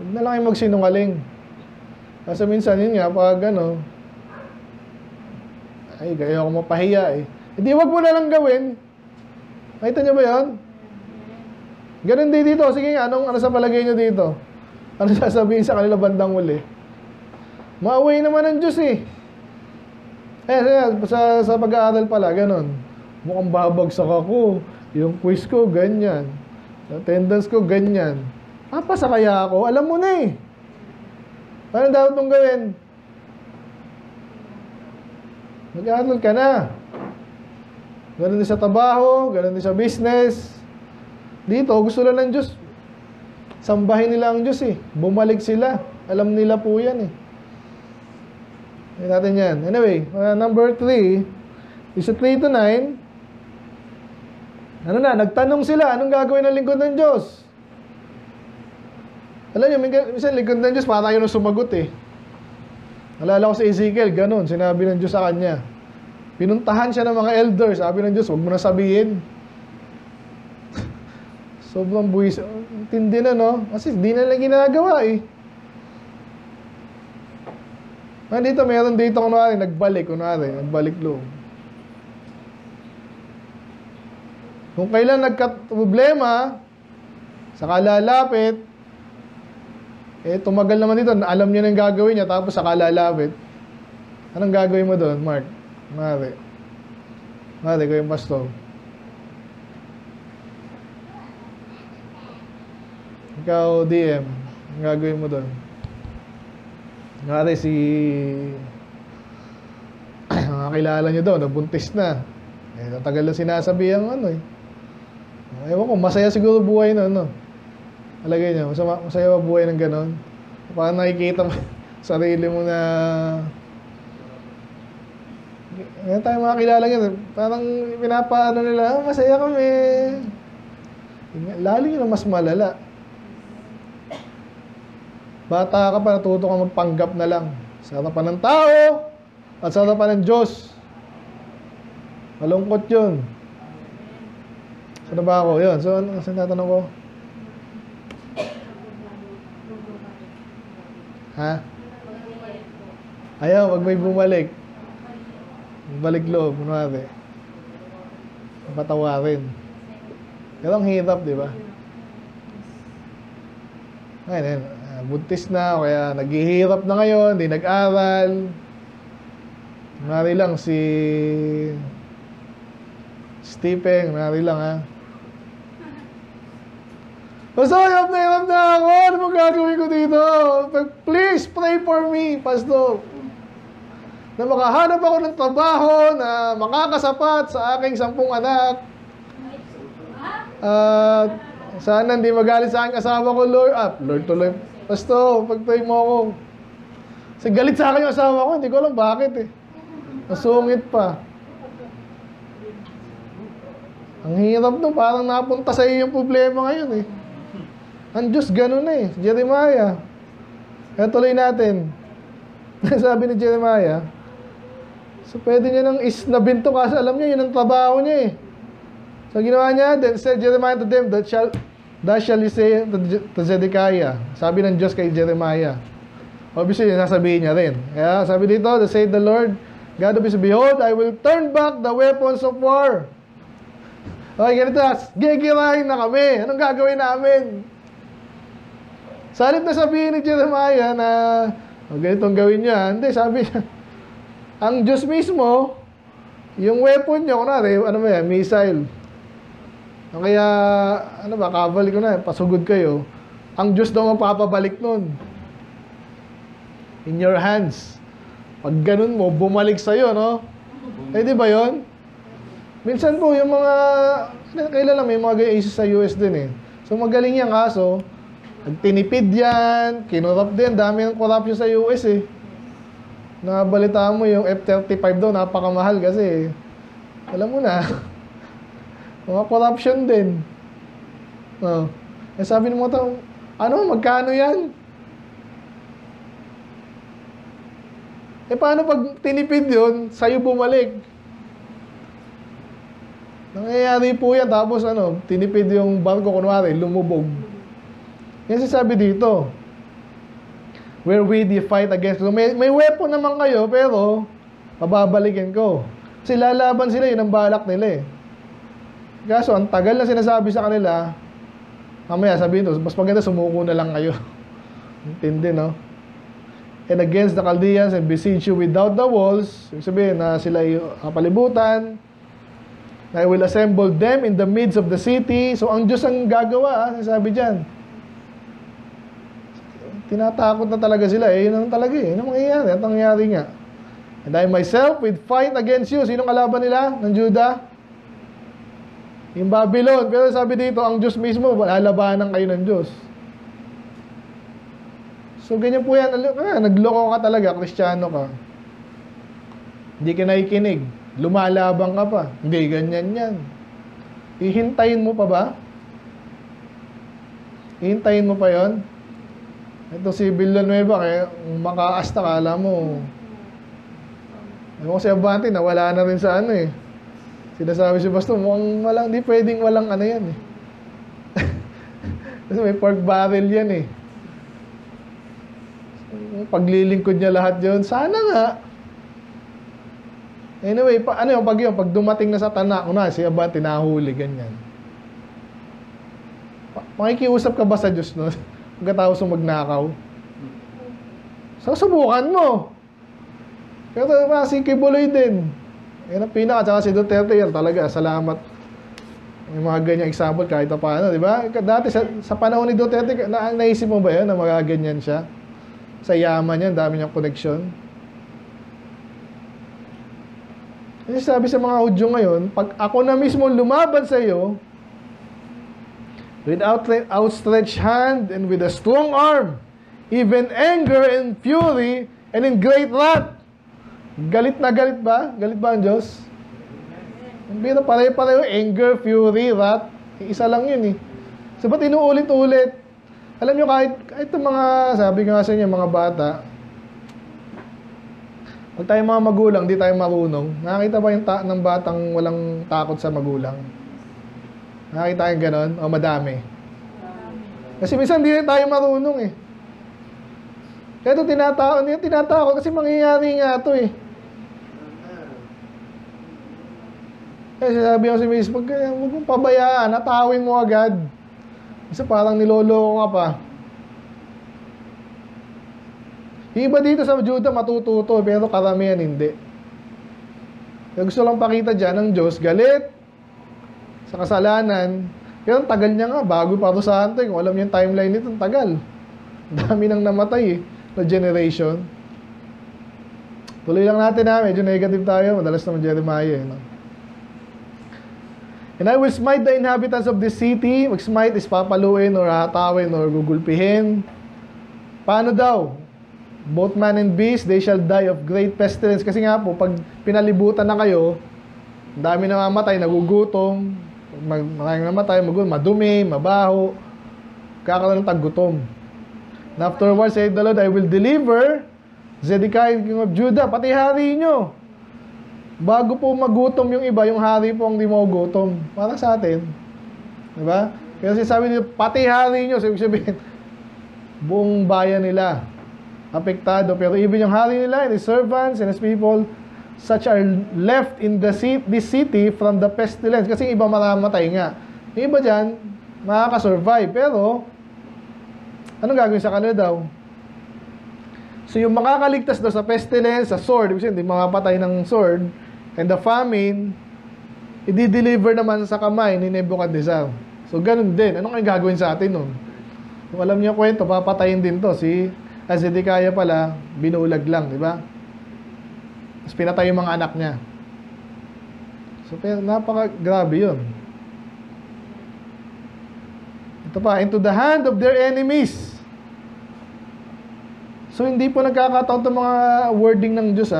Huwag na lang kayo magsinungaling. Kasi minsan yun nga, pag ay, kaya ako mapahiya eh. Hindi, wag mo na lang gawin. Nakita niyo ba yun? Ganun din dito. Sige nga, ano sa palagay niyo dito? Ano sasabihin sa kanila bandang uli? Maaway naman ng Diyos eh. Sa pag-aaral pala, ganun. Mukhang babagsak ako. Yung quiz ko, ganyan. Attendance ko, ganyan. Papasa kaya ako? Alam mo na eh. Ano dapat mong gawin? Mag-aaral ka na. Ganun din sa trabaho, ganun din sa business. Dito, gusto lang ng Diyos. Sambahin nila ang Diyos eh. Bumalik sila. Alam nila po yan eh. Hindi natin yan. Anyway, number 3 is 3 to 9. Nagtanong sila, anong gagawin ng lingkod ng Diyos? Alam nyo, minsan lingkod ng Diyos, para yun ang sumagot eh. Nalala ko sa Ezekiel, ganun, sinabi ng Diyos sa kanya. Pinuntahan siya ng mga elders, sabi ng Diyos, huwag mo na sabihin. Sobrang buwis. Tindi na, no? Kasi di na lang ginagawa eh. Dito, meron dito, nagbalik loob. Kung kailan nagka-problema, saka lalapit, tumagal naman dito, alam niya na yung gagawin niya, tapos saka lalapit. Anong gagawin mo doon, Mark? Mari, ko yung pastor. Ikaw, DM, ang gagawin mo doon? Mari, nakakilala niyo doon, nabuntis na. Natagal na sinasabi ang ewan ko, masaya siguro buhay na, Alagay niyo, masaya ba buhay ng ganon? Parang nakikita mo sarili mo na ngayon tayo mga kilala nyo, parang pinapaano nila, masaya kami. Lalo yun ang mas malala. Bata ka pa, natuto ka magpanggap na lang. Sa harapan ng tao at sa harapan ng Diyos. Malungkot yun. Saan ba ako? Yun. So, saan tatanong ko? Ha? Ayaw, wag may bumalik. Balik loob, kunwari. Patawarin. Pero ang hirap, di ba? Ngayon, buntis na, kaya naghihirap na ngayon, hindi nag-aral. Mari lang si Stephen, mari lang ha. Basta hirap na ako. Ano mo gagawin ko dito? Please pray for me, Pastor. Na makahanap ako ng trabaho na makakasapat sa aking 10 anak. At sana hindi magalit sa aking asawa ko, Lord. Lord tuloy. Pastor, pag-pray mo ako. Kasi galit sa akin yung asawa ko. Hindi ko alam bakit eh. Nasungit pa. Ang hirap no, parang napunta sa iyo yung problema ngayon eh. Ang Diyos ganun eh, Jeremiah. Kaya tuloy natin. Sabi ni Jeremiah, so pwede niya nang isnabinto kasi alam niya yun ang trabaho niya eh. So ginawa niya, then said Jeremiah to them, that shall you say to Zedekiah. Sabi ng Diyos kay Jeremiah. Obviously, nasabihin niya rin. Kaya sabi dito, to say the Lord, God of Israel, behold, I will turn back the weapons of war. Okay, ganito, gigirahin na kami. Anong gagawin namin? Sa halip na sabihin ni Jeremiah na ganitong gawin niya, hindi, sabi niya, ang Diyos mismo, yung weapon niya, kunwari, ano ba yan, missile. Kaya, ano ba, cavalry ko na, pasugod kayo. Ang Diyos daw mapapabalik nun. In your hands. Pag ganun mo, bumalik sa'yo, no? Eh, di ba yun? Minsan po, yung mga, kailan lang, may mga ganyan sa US din eh. So, magaling yan kaso, nagtinipid yan, kinurap din, dami ng corruption sa US eh. Nabalita mo yung F-35 daw, napakamahal kasi alam mo na, mga corruption din. Eh sabi ng mga tao, ano, magkano yan? Eh paano pag tinipid yun, sa'yo bumalik? Nangyayari po yan, tapos ano, tinipid yung barko, kunwari, lumubog. Yan sabi dito. Wherewith you fight against. So, may weapon naman kayo, pero mababalikin ko. Kasi lalaban sila, yun ang balak nila eh. Kaso, ang tagal na sinasabi sa kanila, mamaya sabihin to, mas maganda sumuko na lang kayo. Intindi, no? And against the Chaldeans and besiege you without the walls, sabihin na sila palibutan, I will assemble them in the midst of the city. So, ang Diyos ang gagawa, sabi dyan. Tinatakot na talaga sila eh. Yun ang talaga eh. Yun ang mangyayari. At nangyayari nga. And I myself will fight against you. Sinong kalaban nila? Ng Judah? Yung Babylon. Pero sabi dito, ang Diyos mismo, lalabanan kayo ng Diyos. So ganyan po yan. Nagloko ka talaga, Kristiyano ka. Hindi ka nakikinig. Lumalabang ka pa. Hindi, ganyan yan. Ihintayin mo pa ba? Ihintayin mo pa yon? Ito si Villanueva, kaya makaasta ka, alam mo. Ewan ko si Abante, nawala na rin sa ano eh. Sinasabi si Pastor, mukhang walang, di pwedeng walang ano yan eh. Kasi may pork barrel yan eh. Paglilingkod niya lahat yun, sana nga. Anyway, pag dumating na sa tanak, si Abante nahuli, ganyan. Makikiusap ka ba sa Diyos no? Pagkatapos mo magnakaw. Susubukan mo. Pero si Kibuloy din. Yan ang pinaka, tsaka si Duterte yan talaga. Salamat. May mga ganyang example kahit pa paano, di ba? Dati sa panahon ni Duterte, naisip mo ba yan na magaganyan siya? Sa yaman yan, dami niyang koneksyon. Kasi sabi sa mga Hudyo ngayon, pag ako na mismo lumaban sa iyo, with outstretched hand and with a strong arm, even anger and fury, and in great wrath. Galit na galit ba? Galit ba ang Diyos? Hindi na pare-pareho, anger, fury, wrath. Isa lang yun eh. So ba't inuulit-ulit? Alam nyo, kahit itong mga, sabi ko nga sa inyo, mga bata, pag tayo mga magulang, di tayo marunong. Nakakita ba yung ng batang walang takot sa magulang? Nakakita yung ganon? O madami? Kasi minsan di tayo marunong eh. Kaya ito tinatao kasi mangyayari nga ito eh. Kasi sabi ko si Miss, huwag mong pabayaan, natawin mo agad. Kasi parang niloloko ka pa. Yung iba dito sa Judah matututo, pero karamihan hindi. Kaya gusto lang pakita dyan ng Diyos, galit sa kasalanan. Kaya ang tagal niya nga, bago parusahan to. Kung alam niyo yung timeline nito, ang tagal. Dami nang namatay na generation. Tuloy lang natin medyo negative tayo. Madalas naman Jeremiah. No? And I will smite the inhabitants of this city. Mag-smite is papaluin or hatawin or gugulpihin. Paano daw? Both man and beast, they shall die of great pestilence. Kasi nga po, pag pinalibutan na kayo, dami na mamatay, nagugutom, maraming namatay, madumi, mabaho, kakaroon ng taggutom. And afterwards, said the Lord, I will deliver Zedekiah, king of Judah, pati hari nyo. Bago po magutom yung iba, yung hari po ang di magugutom. Para sa atin. Diba? Kasi sabi nyo, pati hari nyo, sabihin, buong bayan nila apektado. Pero even yung hari nila and his servants and his people, such are left in this city from the pestilence. Kasi yung iba maramatay nga. Yung iba dyan, makakasurvive. Pero, anong gagawin sa kanila daw? So yung makakaligtas daw sa pestilence, sa sword, kasi hindi makapatay ng sword, and the famine, i-deliver naman sa kamay ni Nebuchadnezzar. So ganun din. Anong kayong gagawin sa atin nun? Kung alam niyo kwento, papatayin din to. Si Zedekiah pala, binulag lang, di ba? Tapos pinatay yung mga anak niya. So, napaka-grabe yun. Ito pa, into the hand of their enemies. So, hindi po nagkakataon itong mga wording ng Diyos,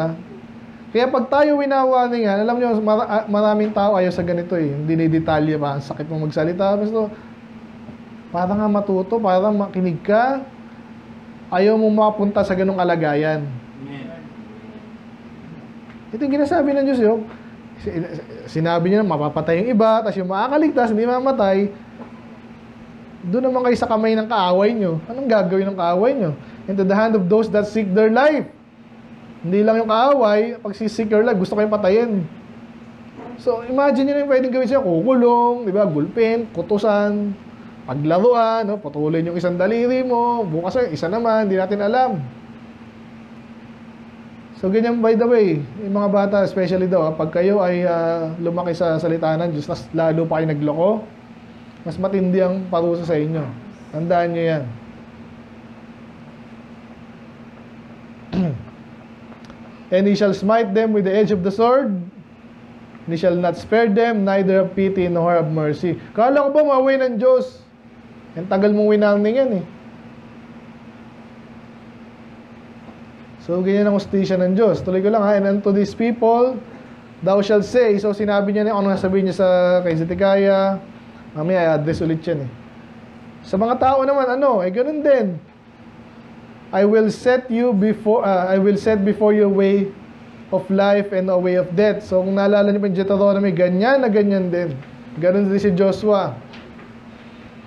Kaya pag tayo winawarningan, alam nyo, maraming tao ayaw sa ganito Hindi nidetalye pa. Ang sakit mong magsalita. Basta, para nga matuto, para makinig ka, ayaw mong mapunta sa ganung kalagayan. Ito yung ginasabi ng Diyos yun. Sinabi niya na mapapatay yung iba, tapos yung makakaligtas, hindi mamatay. Doon naman kayo sa kamay ng kaaway nyo. Anong gagawin ng kaaway nyo? Into the hand of those that seek their life. Hindi lang yung kaaway, pag seek their life, gusto kayong patayin. So, imagine nyo na yung pwedeng gawin siya, kukulong, di ba, gulpin, kutusan, paglaruan, putulin yung isang daliri mo, bukas isa naman, hindi natin alam. So, ganyan by the way, yung mga bata, especially daw, pag kayo ay lumaki sa salita ng Diyos, mas lalo pa kayo nagloko, mas matindi ang parusa sa inyo. Tandaan nyo yan. And he shall smite them with the edge of the sword, and he shall not spare them, neither have pity nor have mercy. Kala ko ba mawin ng Diyos? Ang tagal mong winarning yan So, ganyan ang hustisya ng Diyos. Tuloy ko lang and unto these people, thou shalt say, so sinabi niya ano nasabihin niya sa kay Zedekiah, mamaya address ulit yan Sa mga tao naman, ganun din. I will set before you way of life and a way of death. So, kung naalala niyo pa yung Deuteronomy, ganyan na ganyan din. Ganun din si Joshua.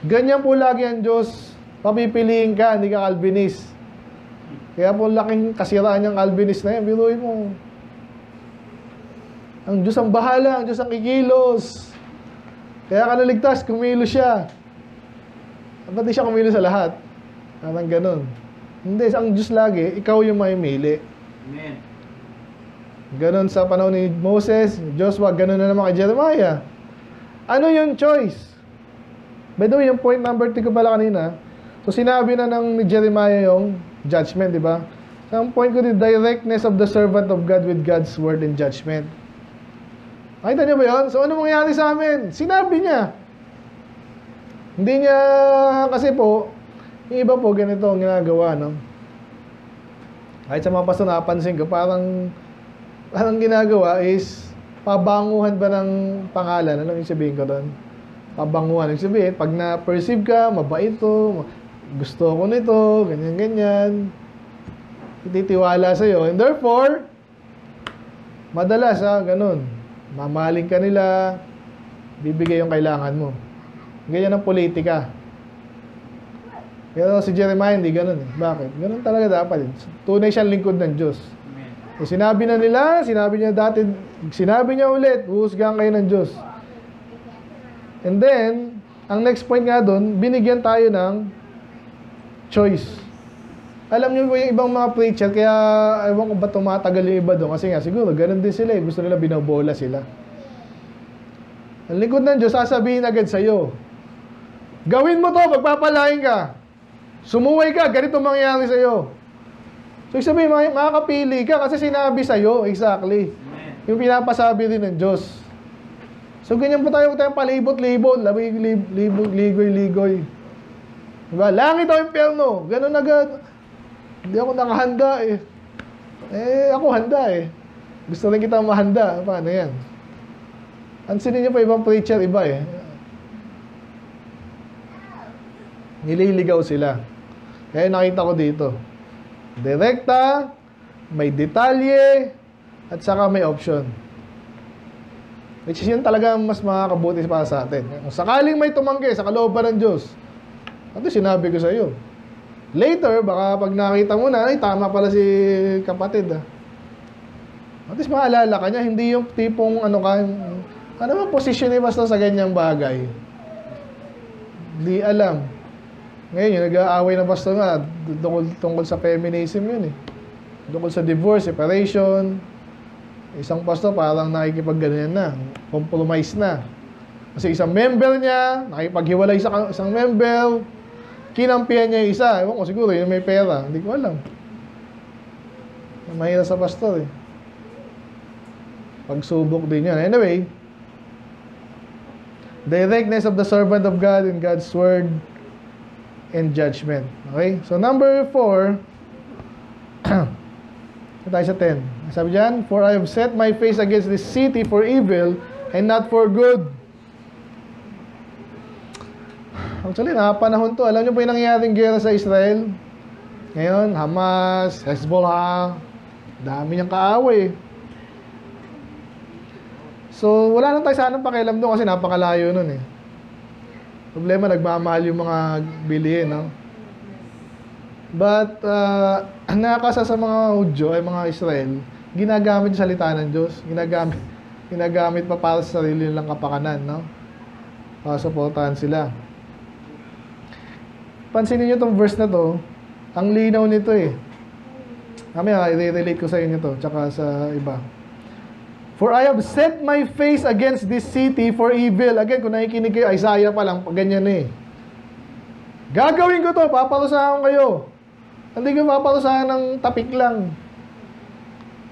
Ganyan po lagi ang Diyos. Papipiliin ka, hindi ka Calvinist. Kaya po laking kasiraan niyang Calvinist na yan. Biruin mo. Ang Diyos ang bahala, ang Diyos ang kikilos. Kaya ka naligtas, kumilos siya. Ba't di siya kumilos sa lahat? Parang ganun. Hindi, ang Diyos lagi, ikaw yung mamimili. Amen. Ganun sa panahon ni Moses, Joshua, ganun na naman kay Jeremiah. Ano yung choice? By the way, yung point number 3 ko pala kanina, so sinabi na ng Jeremiah yung judgment, di ba? So, ang point ko din, directness of the servant of God with God's word and judgment. Nakita niyo ba yun? So, ano mangyayari sa amin? Sinabi niya. Hindi niya, kasi po, yung iba po, ganito ang ginagawa, Kahit sa mga pastor, napansin ko, parang ginagawa is, pabanguhan ba ng pangalan? Ano yung sabihin ko doon? Pabanguhan. Yung sabihin, pag na-perceive ka, mabait to, gusto ko nito, ganyan-ganyan, ititiwala sa'yo. And therefore, madalas, ganun. Mamahalin ka nila, bibigay yung kailangan mo. Ganyan ang politika. Pero si Jeremiah, hindi ganun Bakit? Ganun talaga dapat. Tunay siyang lingkod ng Diyos. So, sinabi na nila, sinabi niya dati, sinabi niya ulit, huhusgahan kayo ng Diyos. And then, ang next point nga doon, binigyan tayo ng choice. Alam niyo po yung ibang mga preacher, kaya ewan ko ba tumatagal yung iba doon. Kasi nga, siguro, ganun din sila eh. Gusto nila binobola sila. Ang lingkod ng Diyos, sasabihin agad sa'yo, gawin mo to, magpapalain ka. Sumuway ka, ganito mangyayari sa'yo. So, sabihin, makakapili ka kasi sinabi sa'yo, exactly. Yung pinapasabi rin ng Diyos. So, ganyan po tayo, tayong palibot-libot, ligoy-ligoy. Diba? Langit o impyerno, ganun agad. Hindi ako nakahanda eh. Ako handa eh. Gusto rin kita mahanda. Paano yan? Ansinin niyo pa ibang preacher, iba eh. Nililigaw sila. Kaya nakita ko dito. Direkta, may detalye, at saka may option. Which is yun talaga mas makakabuti para sa atin. Kung sakaling may tumanggi sa kalooban ng Diyos, ito sinabi ko sa iyo. Later, baka pag nakita mo na, ay tama pala si kapatid ah. At least maalala ka niya, hindi yung tipong ano ba posisyon ni Pastor sa ganyang bagay? Hindi alam. Ngayon, yung nag-aaway na Pastor nga, tungkol sa feminism yun eh. Tungkol sa divorce, separation. Isang pastor parang nakikipag-ganyan na, compromise na. Kasi isang member niya, nakipaghiwalay sa isang member, kinampihan niya yung isa. Ewan ko, siguro yun may pera. Hindi ko alam. Mahirap sa pastor eh. Pagsubok din yan. Anyway, directness of the servant of God in God's word and judgment. Okay? So, number 4, tayo sa 10. Sabi dyan, for I have set my face against this city for evil and not for good. Actually, nakapanahon to. Alam niyo po yung nangyayaring gera sa Israel? Ngayon, Hamas, Hezbollah, dami niyang kaaway. So, wala nang tayo sanang pakialam doon kasi napakalayo nun eh. Problema, nagmamahal yung mga bilihin, no? But, nakakasa sa mga Hudyo, ay mga Israel, ginagamit yung salita ng Diyos. Ginagamit pa para sa sarili nilang kapakanan, no? Para supportahan sila. Pansinin nyo itong verse na to, ang linaw nito eh. Mamaya, i-relate ko sa inyo to, tsaka sa iba. For I have set my face against this city for evil. Again, kung nakikinig kayo, Isaiah pa lang, ganyan eh. Gagawin ko to, paparusahan kayo. Hindi ko paparusahan ng tapik lang.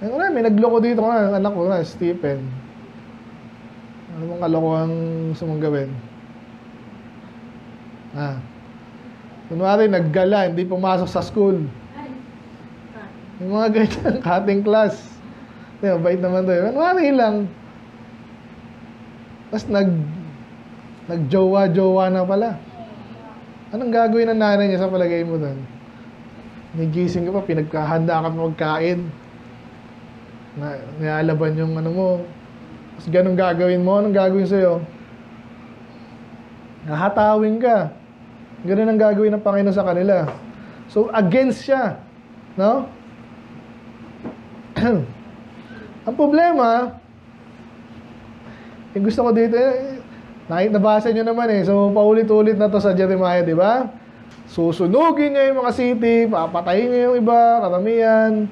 Ayun, may nagloko dito nga, anak ko na, Stephen. Ano mong kalokohan gusto mong gawin? Kunwari, naggala, hindi pumasok sa school. Yung mga ganyan, cutting class. Bait naman doon. Kunwari lang. Tapos nagjowa-jowa na pala. Anong gagawin ng nanay niya sa palagay mo doon? Nagising ka pa, pinagkahanda ka magkain. Nialaban yung ano mo. Tapos ganun gagawin mo, anong gagawin sa'yo? Nahatawin ka. Ganun ang gagawin ng Panginoon sa kanila. So, against siya. No? Ang problema, yung gusto ko dito, nabasa nyo naman eh. So, paulit-ulit na to sa Jeremiah, di ba? Susunugin niya yung mga city, papatayin niya yung iba, karamihan.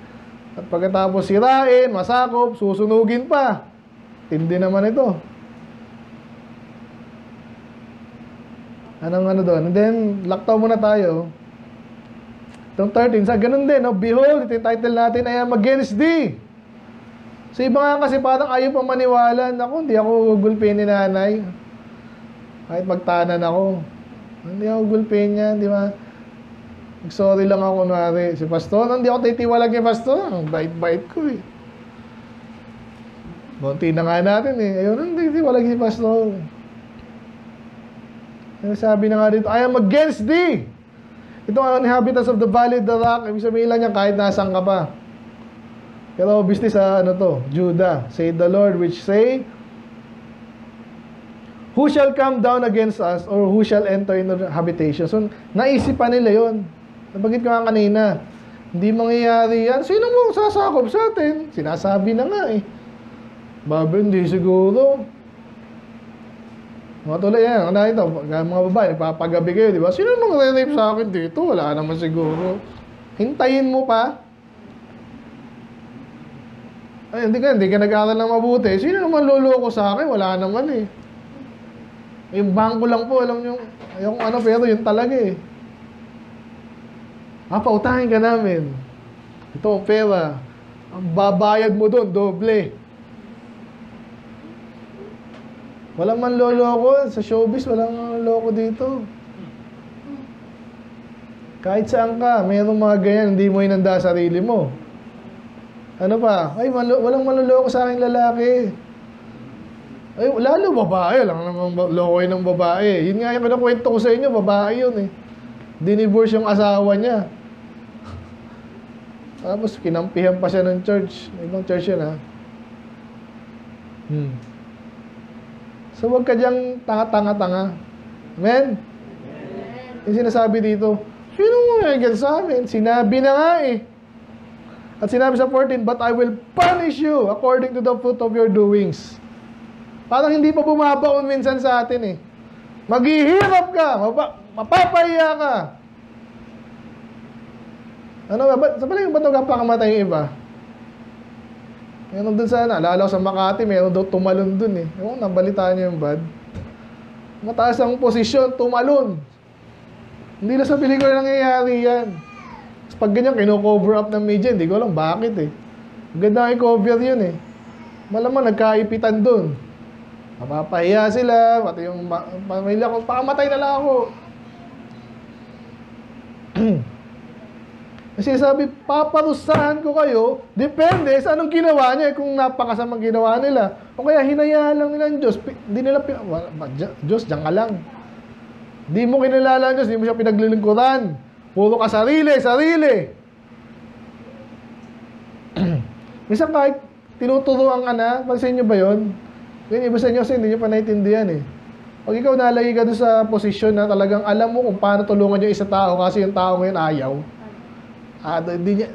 At pagkatapos sirain, masakop, susunugin pa. Tindi naman ito. Anong ano doon? And then, laktaw muna tayo. Itong 13, sa ganun din, no? Behold, ito yung title natin, I am against thee. So, iba nga kasi parang ayaw pang maniwala. Naku, hindi ako gulpin ni nanay. Kahit magtanan ako. Hindi ako gulpin niya, di ba? Sorry lang ako, kunwari. Si Pastor, hindi ako titiwalag kay Pastor. Ang bait-bait ko eh. Bunti na nga natin eh. Ayun, hindi titiwalag si Pastor. Sabi na nga dito, I am against thee. Ito ang inhabitants of the valley of the rock. Ibig sabihin lang niya kahit nasaan ka pa. Pero obviously sa ano to, Judah, say the Lord which say, who shall come down against us or who shall enter into the habitation? So, naisipan nila yon. Nabagit ko nga kanina, hindi mangyayari yan. Sino mo sasakop sa atin? Sinasabi na nga eh. Babi, hindi siguro. Mga tulad yan, ano ito, mga babae, nagpapagabi kayo, di ba? Sino mang re-rape sa akin dito? Wala naman siguro. Hintayin mo pa? Ay, hindi ka nag-aaral ng mabuti. Sino naman loloko sa akin? Wala naman eh. Yung bangko lang po, alam nyo, yung ano, pero yun talaga eh. Pautahin ka namin. Ito ang pera. Ang babayad mo doon, doble. Walang man loloko. Sa showbiz, walang loko dito. Kahit saan ka, mayroong mga ganyan, hindi mo inanda sarili mo. Ano pa? Ay, walang manloloko sa aking lalaki. Ay, lalo babae. Lang naman lokoy ng babae. Yun nga yung pinakwento ko sa inyo, babae yun eh. Dinivorce yung asawa niya. Tapos, kinampihan pa siya ng church. Ibang church yun ha. So, wag ka diyang tanga-tanga-tanga. Amen? Yung sinasabi dito, sino mo nagigil sa amin? Sinabi na nga eh. At sinabi sa 14, but I will punish you according to the fruit of your doings. Parang hindi pa bumabaon minsan sa atin eh. Maghihirap ka, mapapahiya ka. Ano ba? Sa palagay ba ito kapakamatay yung iba? Meron dun sa, naalala ko sa Makati, meron daw tumalon dun eh. Ewan, nabalitaan niyo yung bad. Mataas ang posisyon, tumalon. Hindi na sa pelikula nangyayari yan. Pag ganyan, kino-cover up ng media, hindi ko alam bakit eh. Ganda i-cover yun eh. Malamang nagkaipitan dun. Mapapahiya sila, pati yung pamilya ko, pakamatay na lang ako. Kasi sabi, paparusahan ko kayo, depende sa anong ginawa niya, kung napakasamang ginawa nila. O kaya hinayaan lang nila ang Diyos. Hindi nila, Diyos, diyan ka lang. Hindi mo kinilala ang Diyos, hindi mo siya pinaglilingkuran. Puro ka sarili. Minsan kahit tinuturuan ka na, pansin nyo ba yun? Yung iba sa inyo kasi hindi nyo pa naintindihan eh. Pag ikaw nalagay ka doon sa posisyon na talagang alam mo kung paano tulungan yung isa tao kasi yung tao ngayon ayaw. Hindi niya,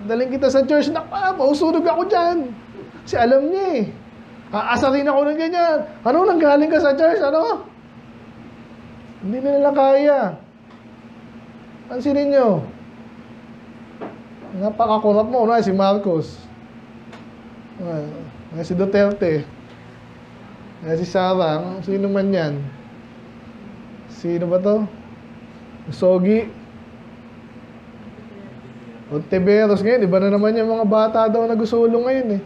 daling kita sa church, mausunog ako dyan. Kasi alam niya eh. Aasarin ako ng ganyan. Ano, nanggaling ka sa church? Ano? Hindi nila kaya. Pansinin nyo. Napakakurap mo. Si Marcos. Si Duterte. Si Sara. Sino man yan? Sino ba to? Sogi. Ontiveros ngayon. Iba na naman yung mga bata daw na gusulong ngayon eh.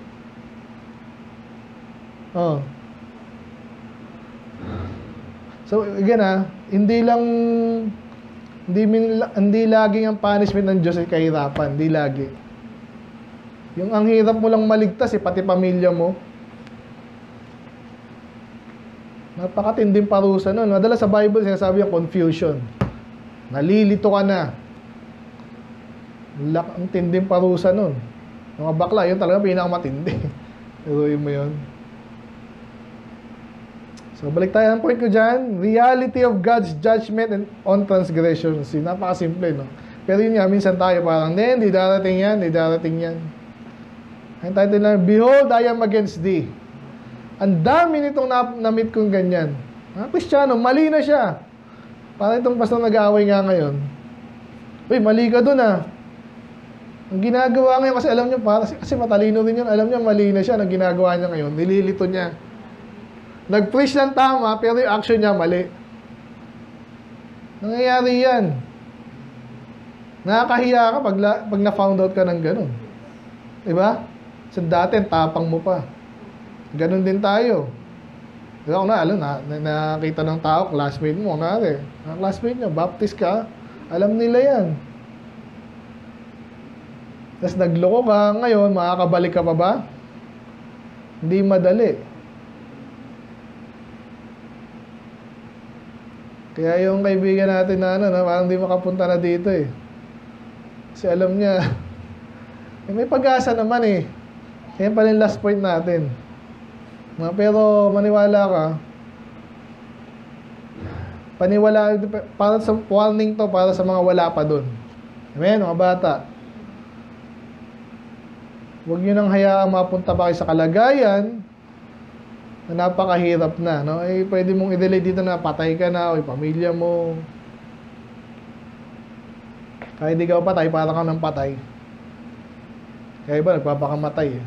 So again hindi laging ang punishment ng Diyos ay kahirapan, hindi lagi. Yung ang hirap mo lang maligtas pati pamilya mo. Napakatinding parusa nun. Madalas sa Bible sinasabi yung confusion. Nalilito ka na. Ang tinding parusa nun. Mga bakla, yun talaga pinakamatindi. Iruin mo yun. So, balik tayo ang point ko dyan. Reality of God's judgment on transgressions. Napakasimple, no? Pero yun nga, minsan tayo parang, hindi darating yan. Ang title na, Behold, I am against thee. Ang dami nitong na-meet kong ganyan. Kristiyano, mali na siya. Parang itong pastor nag-aaway nga ngayon. Uy, mali ka dun ah. Ang ginagawa ngayon, kasi alam niyo, kasi matalino din yun, alam niyo, mali na siya. Ang ginagawa niya ngayon, nililito niya. Nag-preach lang tama, pero yung action niya mali. Nangyayari yan. Nakakahiya ka pag na-found out ka ng ganun. Diba? So dati, tapang mo pa. Ganun din tayo. Diba, nakita ng tao, classmate mo, classmate niya, baptist ka, alam nila yan. Tapos nagloko ka, ngayon, makakabalik ka pa ba? Hindi madali. Kaya yung kaibigan natin na parang hindi makapunta na dito eh. Kasi alam niya, may pag-asa naman eh. Kaya pala yung last point natin. Pero maniwala ka, para sa warning to, para sa mga wala pa dun. Amen, mga bata. Huwag nyo nang hayaang mapunta pa kayo sa kalagayan na napakahirap na, no? Pwede mong i-delay dito na patay ka na o pamilya mo. Kaya hindi ka patay, para ka ng patay. Kaya iba, nagpapakamatay eh.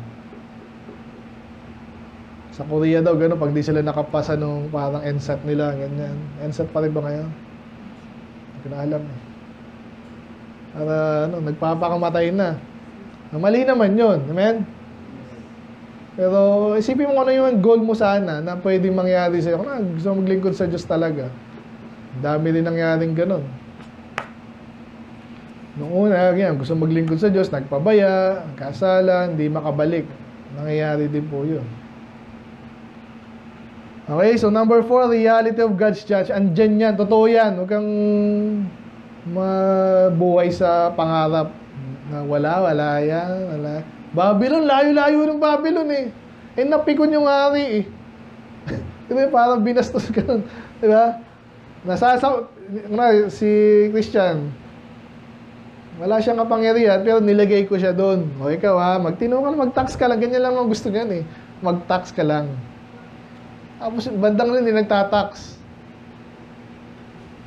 Sa Korea daw, gano'n, pag di sila nakapasa nung parang NSAT nila, ganyan. NSAT pa rin ba ngayon? Hindi ko na alam eh. Para, nagpapakamatay na. Mali naman yun, amen? Pero, isipin mo ano yung goal mo sana na pwedeng mangyari sa'yo. Kung gusto mo maglingkod sa Diyos talaga. Dami rin nangyaring gano'n. Noong una, yan, gusto maglingkod sa Diyos, nagpabaya, kasalan, hindi makabalik. Nangyayari din po yun. Okay, so number 4, reality of God's judge. Andyan yan, totoo yan. Huwag kang mabuhay sa pangarap na wala yan, wala. Babylon, layo-layo ng Babylon eh. Eh, napikon yung hari eh. Diba, parang binastos ka nun. Diba? Si Christian, wala siyang kapangyarihan, pero nilagay ko siya doon. O ikaw ha, mag-tax ka lang. Ganyan lang ang gusto niyan eh. Mag-tax ka lang. Tapos bandang rin, hindi nagtatax.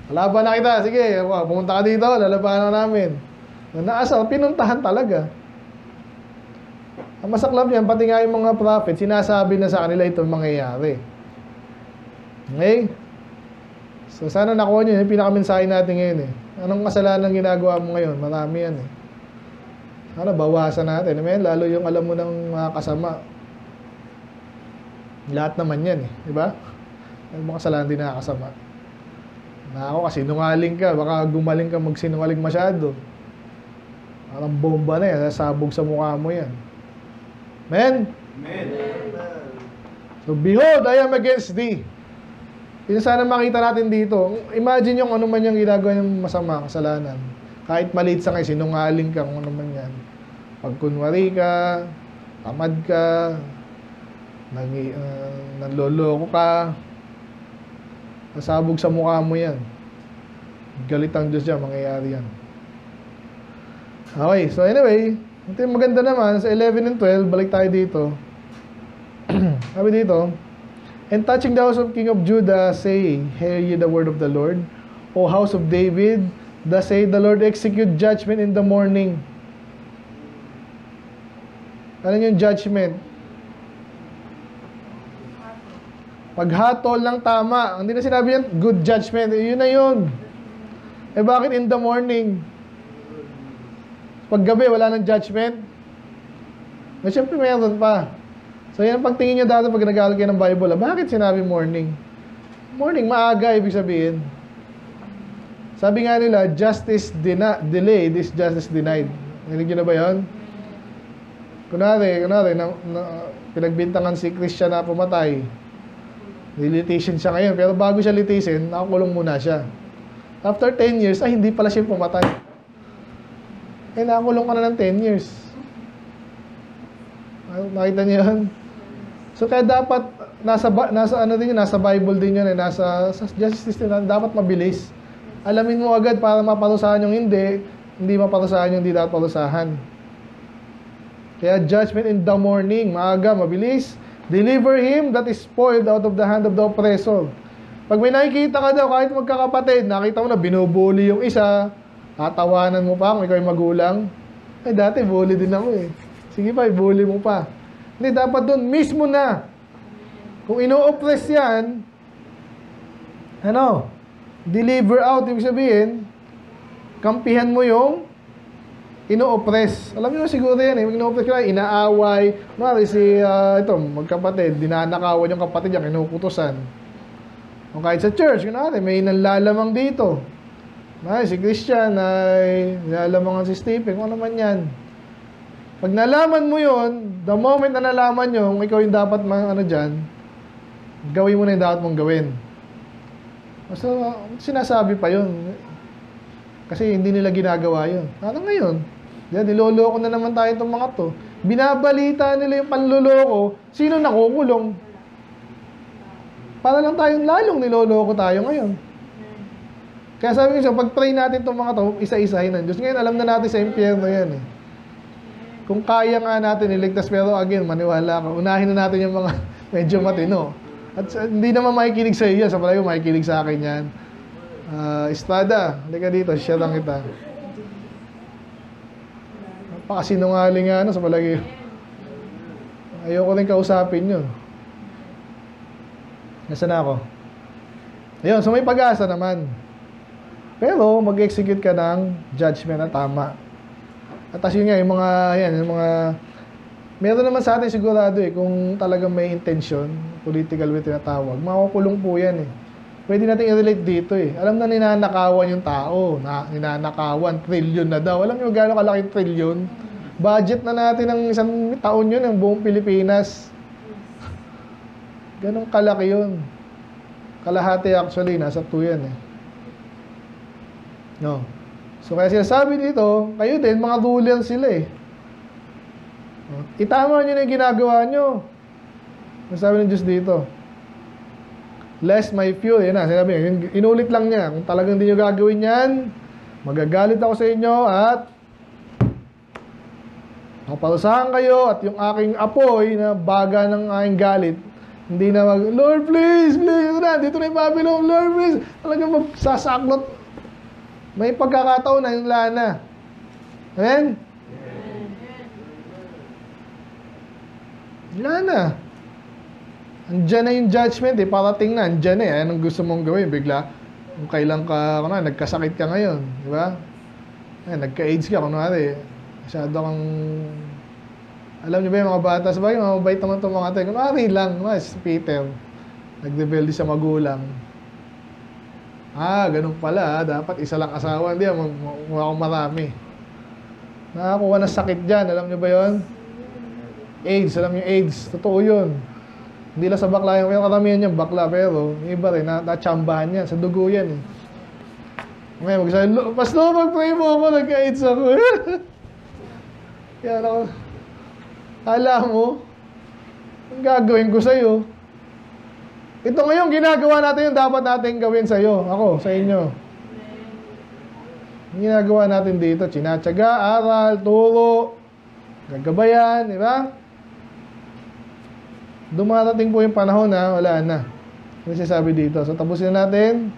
Lalaban na kita. Sige, pumunta ka dito, lalabanan namin. Naasal, pinuntahan talaga. Ang masaklap yan, pati nga yung mga prophet, sinasabi na sa kanila itong mangyayari. Okay? So, sana nakuha nyo yung pinakamensahe natin ngayon eh. Anong kasalanan ginagawa mo ngayon? Marami yan eh. Sana bawasan natin. Amen? Lalo yung alam mo ng mga kasama. Lahat naman yan eh. Diba? Ang mga kasalanan din nakakasama. Na ako kasi sinungaling ka. Baka gumaling ka magsinungaling masyado. Parang bomba na yan. Sasabog sa mukha mo yan. Amen? Amen. So, behold, I am against thee. Yun sana makita natin dito. Imagine yung ano man yung ginagawa yung masama, kasalanan. Kahit maliit sa ngayon, sinungaling ka, kung ano man yan. Pag kunwari ka, tamad ka, nanloloko ka, nasabog sa mukha mo yan. Galit ang Diyos dyan, mangyayari yan. Okay, so anyway, maganda naman, sa 11 and 12, balik tayo dito. Sabi dito, and touching the house of King of Judah, saying, hear ye the word of the Lord, O house of David, thus say the Lord, execute judgment in the morning. Ano yung judgment? Paghatol ng tama. Hindi na sinabi yan, good judgment. Yun na yun. Eh bakit in the morning? Paggabi, wala nang judgment? Eh syempre meron pa. So yan ang pagtingin nyo dati pag nag-aaral kayo ng Bible. Bakit sinabi morning? Morning, maaga, ibig sabihin. Sabi nga nila, justice delayed is justice denied. Narinig nyo na ba yun? Kunwari, pinagbintangan si Christian na pumatay. Litisin siya ngayon. Pero bago siya litisin, nakakulong muna siya. After 10 years, hindi pala siya pumatay. Eh, nakakulong ka na ng 10 years. Nakita niyo yun? So, kaya dapat, nasa Bible din yun, nasa justice system, dapat mabilis. Alamin mo agad para maparusahan yung hindi maparusahan yung hindi dapat parusahan. Kaya judgment in the morning, maaga, mabilis. Deliver him that is spoiled out of the hand of the oppressor. Pag may nakikita ka daw, kahit magkakapatid, nakita mo na binubuli yung isa, tatawanan mo pa kung ikaw yung magulang. Eh, dati bully din ako eh. Sige pa, ibuli mo pa. Hindi, dapat doon mismo na. Kung ino-oppress yan, deliver out, ibig sabihin, kampihan mo yung ino-oppress. Alam niyo siguro yan eh, ino-oppress ka, inaaway. Mari magkapatid, dinanakawan yung kapatid niya, kinukutusan. O kahit sa church, may nanlalamang dito. Si Christian ay nalalamangan si Stephen, kung ano man yan. Pag nalaman mo yon, the moment na nalaman nyo, kung ikaw yung dapat dyan, gawin mo na yung dapat mong gawin. So, sinasabi pa yun. Kasi hindi nila ginagawa yun. Parang ngayon, niloloko na naman tayo itong mga to. Binabalita nila yung panloloko, sino nakukulong? Para lang tayong lalong niloloko tayo ngayon. Kaya sabi ko siya, pag-pray natin itong mga to, isa-isahin ng Diyos. Ngayon, alam na natin sa impyerno yan eh. Kung kaya nga natin iligtas, pero again, maniwala ka, unahin na natin yung mga medyo matino. At hindi naman makikinig sa iyo yan, sa palayo makikinig sa akin yan. Espada, halika dito, share lang kita. Napakasinungaling nga sa palagi. Ayoko rin kausapin yun. Nasaan na ako? Ayun, so may pag-asa naman. Pero mag-execute ka ng judgment na tama. At as yun nga, yung mga meron naman sa atin sigurado kung talagang may intention, political will tinatawag, makukulong po yan Pwede natin i-relate dito Alam na ninanakawan yung tao, ninanakawan, trillion na daw. Alam nyo gano'ng kalaki trillion? Budget na natin ng isang taon yun, ng buong Pilipinas. Ganong kalaki yun. Kalahati actually, nasa 2 yan No. So kaya sinasabi dito, kayo din, mga ruler sila Itama nyo na yung ginagawa nyo. Sabi ng Diyos dito, lest my few, yan na, sinabi niya, inulit lang niya, kung talagang hindi nyo gagawin yan, magagalit ako sa inyo at kaparusahan kayo at yung aking apoy na baga ng aking galit, hindi na Lord please, dito na yung Babylon, Lord please, talagang magsasaklot. May pagkakataon na yung lana. Amen? Lana. Andiyan na yung judgment parating na, andiyan anong gusto mong gawin, bigla, kung kailan ka, nagkasakit ka ngayon, di ba? Nagka-AIDS ka, kunwari, masyado kang, alam niyo ba yung mga bata, sabagay, mabait naman itong mga tayo, kunwari lang, si Peter, nag-rebelde sa magulang. Ganun pala, dapat isa lang asawa, hindi, mukha akong marami. Nakakuha ng sakit dyan, alam niyo ba yun? AIDS, alam niyo AIDS, totoo yun. Hindi lang sa bakla yung karamihan niyan bakla, pero iba rin, natsambahan yan, sa dugo yan Ngayon, magsabi, Pastor, mag-pray mo ako, nagka-AIDS ako. Kaya ako, alam mo, ang gagawin ko sa'yo. Ito ngayon, ginagawa natin yung dapat natin gawin sa'yo, ako, sa inyo. Ang ginagawa natin dito, tsinatsaga, aral, turo, gagabayan, di ba? Dumarating po yung panahon na wala na. Ano sinasabi dito? So, tapusin na natin.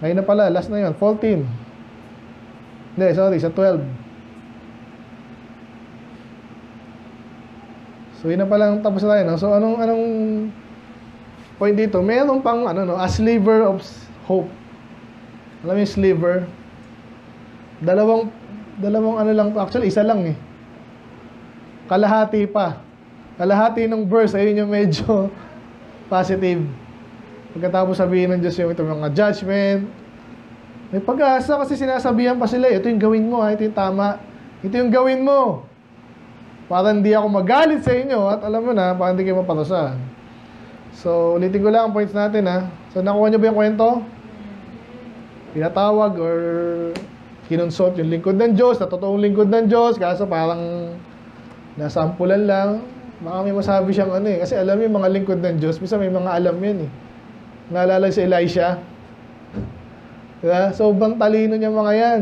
Ngayon na pala, last na yun, 14. Hindi, sorry, sa 12. So, yun na palang tapos na tayo, no? So, anong point dito? Meron pang, a sliver of hope. Alam mo yung sliver? Dalawang lang, actually, isa lang Kalahati pa. Kalahati ng verse, ayun yung medyo positive. Pagkatapos sabihin ng Diyos yung ito mga judgment, may pag-asa kasi sinasabihan pa sila, ito yung gawin mo, ito yung tama. Ito yung gawin mo. Para hindi ako magalit sa inyo at alam mo na, para hindi kayo maparusahan. So, ulitin ko lang ang points natin So, nakuha nyo ba yung kwento? Pinatawag or kinonsult yung lingkod ng Diyos, na totoong lingkod ng Diyos, kaso parang nasampulan lang. Baka may masabi siyang kasi alam mo yung mga lingkod ng Diyos, minsan may mga alam yan Naalala si Elisha. Diba? Sobrang talino niya mga yan.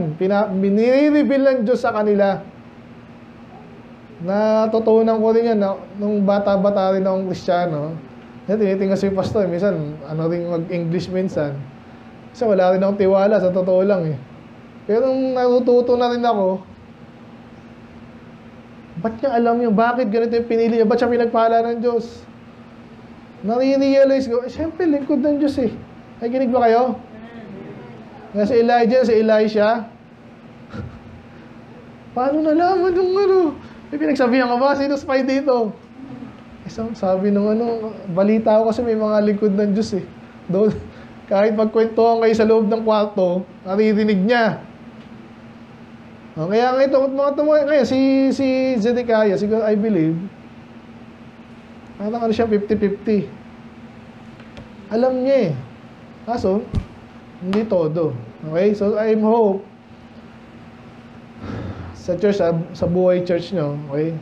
Binire-reveal ng Diyos sa kanila. Natutunan ko rin yan nung bata-bata rin akong Kristiyano. Tinitingnan si pastor, minsan rin mag-English minsan. Kasi wala rin akong tiwala, sa totoo lang Pero nung natututo na rin ako, ba't niya alam yun? Bakit ganito yung pinili niya? Ba't siya pinagpala ng Diyos? Nare-realize ko, siyempre, lingkod ng Diyos Ay, kinig ba kayo? Nga si Elijah, si Elisha. Paano nalaman yung May pinagsabihan ka ba? Sino spy dito? Sabi nung balita ko kasi may mga lingkod ng Diyos Doon, kahit magkwentuhan kayo sa loob ng kwarto, naririnig niya. Kaya nga ito, ngayon, si Zedekiah, siguro, I believe, parang siya 50-50. Alam niya Kaso, hindi todo. Okay? So, I hope, sa church, sa buhay church nyo, okay?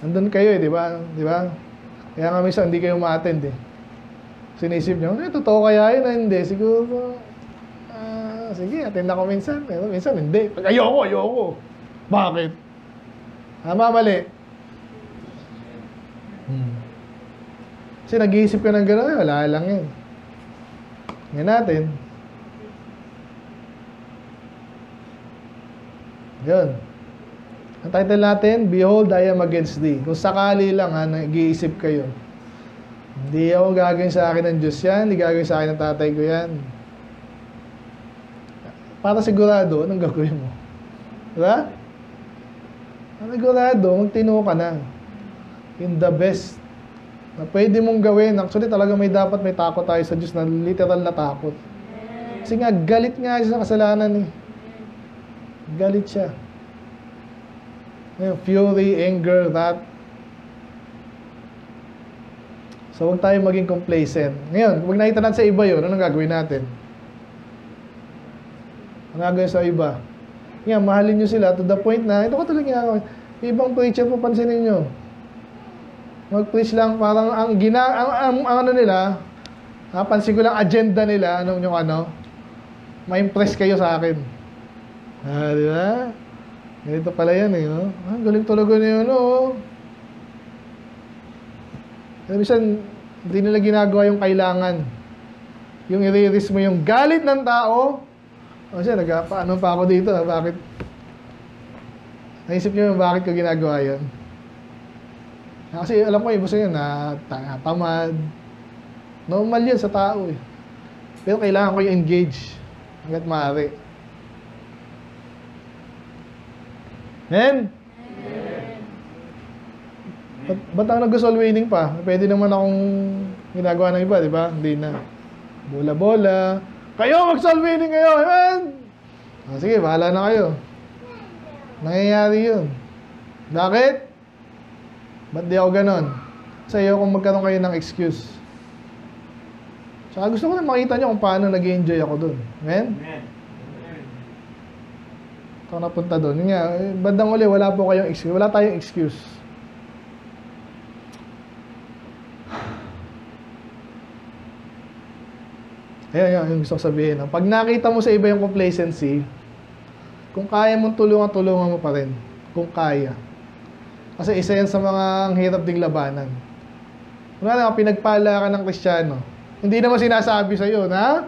Andun kayo di ba? Di ba? Kaya nga minsan, hindi kayo ma-attend Sinisip nyo, totoo kaya yun? Hindi. Siguro, sige, attend ako minsan. Pero minsan, hindi. Pag ayoko. Bakit? Mali. Kasi nag-iisip ka ng gano'n, wala lang yun. Ngayon natin. Yun. Ang title natin, Behold, I am against thee. Kung sakali lang nag-iisip kayo. Hindi ako gagawin sa akin ng Diyos yan, hindi gagawin sa akin ng tatay ko yan. Para sigurado, anong gagawin mo? Diba? Sigurado, magtino ka na. In the best na pwede mong gawin. Actually, talaga may takot tayo sa Diyos na literal na takot. Kasi nga, galit nga siya sa kasalanan eh. Galit siya. Fury, anger, wrath. So, huwag tayo maging complacent. Ngayon, huwag nakita natin sa iba yun, anong gagawin natin? Ang gagawin sa iba? Ngayon, mahalin nyo sila to the point na, ito ko talaga ginagawa. Ibang preacher, papansinin nyo. Mag-preach lang, parang ang ano nila, pansin ko lang agenda nila, ma-impress kayo sa akin. Di ba? Ganito pala yan eh, no? Galing talaga na yun, no? Pero minsan, hindi nila ginagawa yung kailangan. Yung i-release mo yung galit ng tao. O siya, paano pa ako dito? Bakit? Naisip niyo bakit ko ginagawa yun? Kasi alam ko, iba sa yun na tamad. Normal yun sa tao eh. Pero kailangan ko yung engage. Hanggat maaari. Amen? Ba't ako nag-soul winning pa? Pwede naman akong ginagawa ng iba, di ba? Hindi na. Bola-bola. Kayo, mag-soul winning kayo! Amen? Sige, bahala na kayo. Nangyayari yun. Bakit? Ba't di ako ganon? Sa iyo kung magkaroon kayo ng excuse. Saka gusto ko na makita nyo kung paano nag-enjoy ako dun. Amen? Amen. Ito napunta dun. Yun nga, bandang uli, wala po kayong excuse. Wala tayong excuse. Ayan, yung gusto ko sabihin. Pag nakita mo sa iba yung complacency, kung kaya mong tulungan mo pa rin. Kung kaya. Kasi isa yan sa mga ang hirap ding labanan. Kung pinagpala ka ng Kristiyano, hindi naman sinasabi sa'yo, na?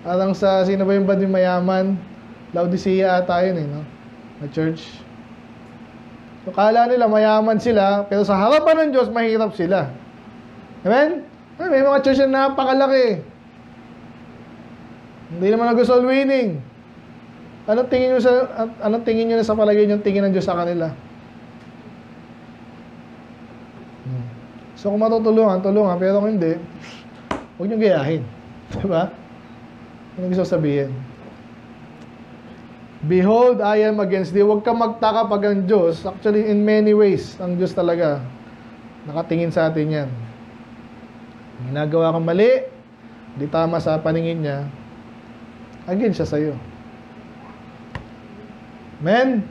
Parang sa, sino ba yung bad yung mayaman? Laodicea ata yun eh, no? Na church. So, kala nila mayaman sila, pero sa harapan ng Diyos, mahirap sila. Amen? May mga church na napakalaki. Hindi naman nag-soul winning. Anong tingin nyo na sa palagay nyo tingin ng Diyos sa kanila? So kung matutulungan, tulungan. Pero kung hindi, huwag nyo gayahin. Diba? Ano gusto sabihin? Behold, I am against thee. Huwag ka magtaka pag ang Diyos, actually in many ways, ang Diyos talaga, nakatingin sa atin yan. Ginagawa kang mali, di tama sa paningin niya, again siya sa'yo. Amen?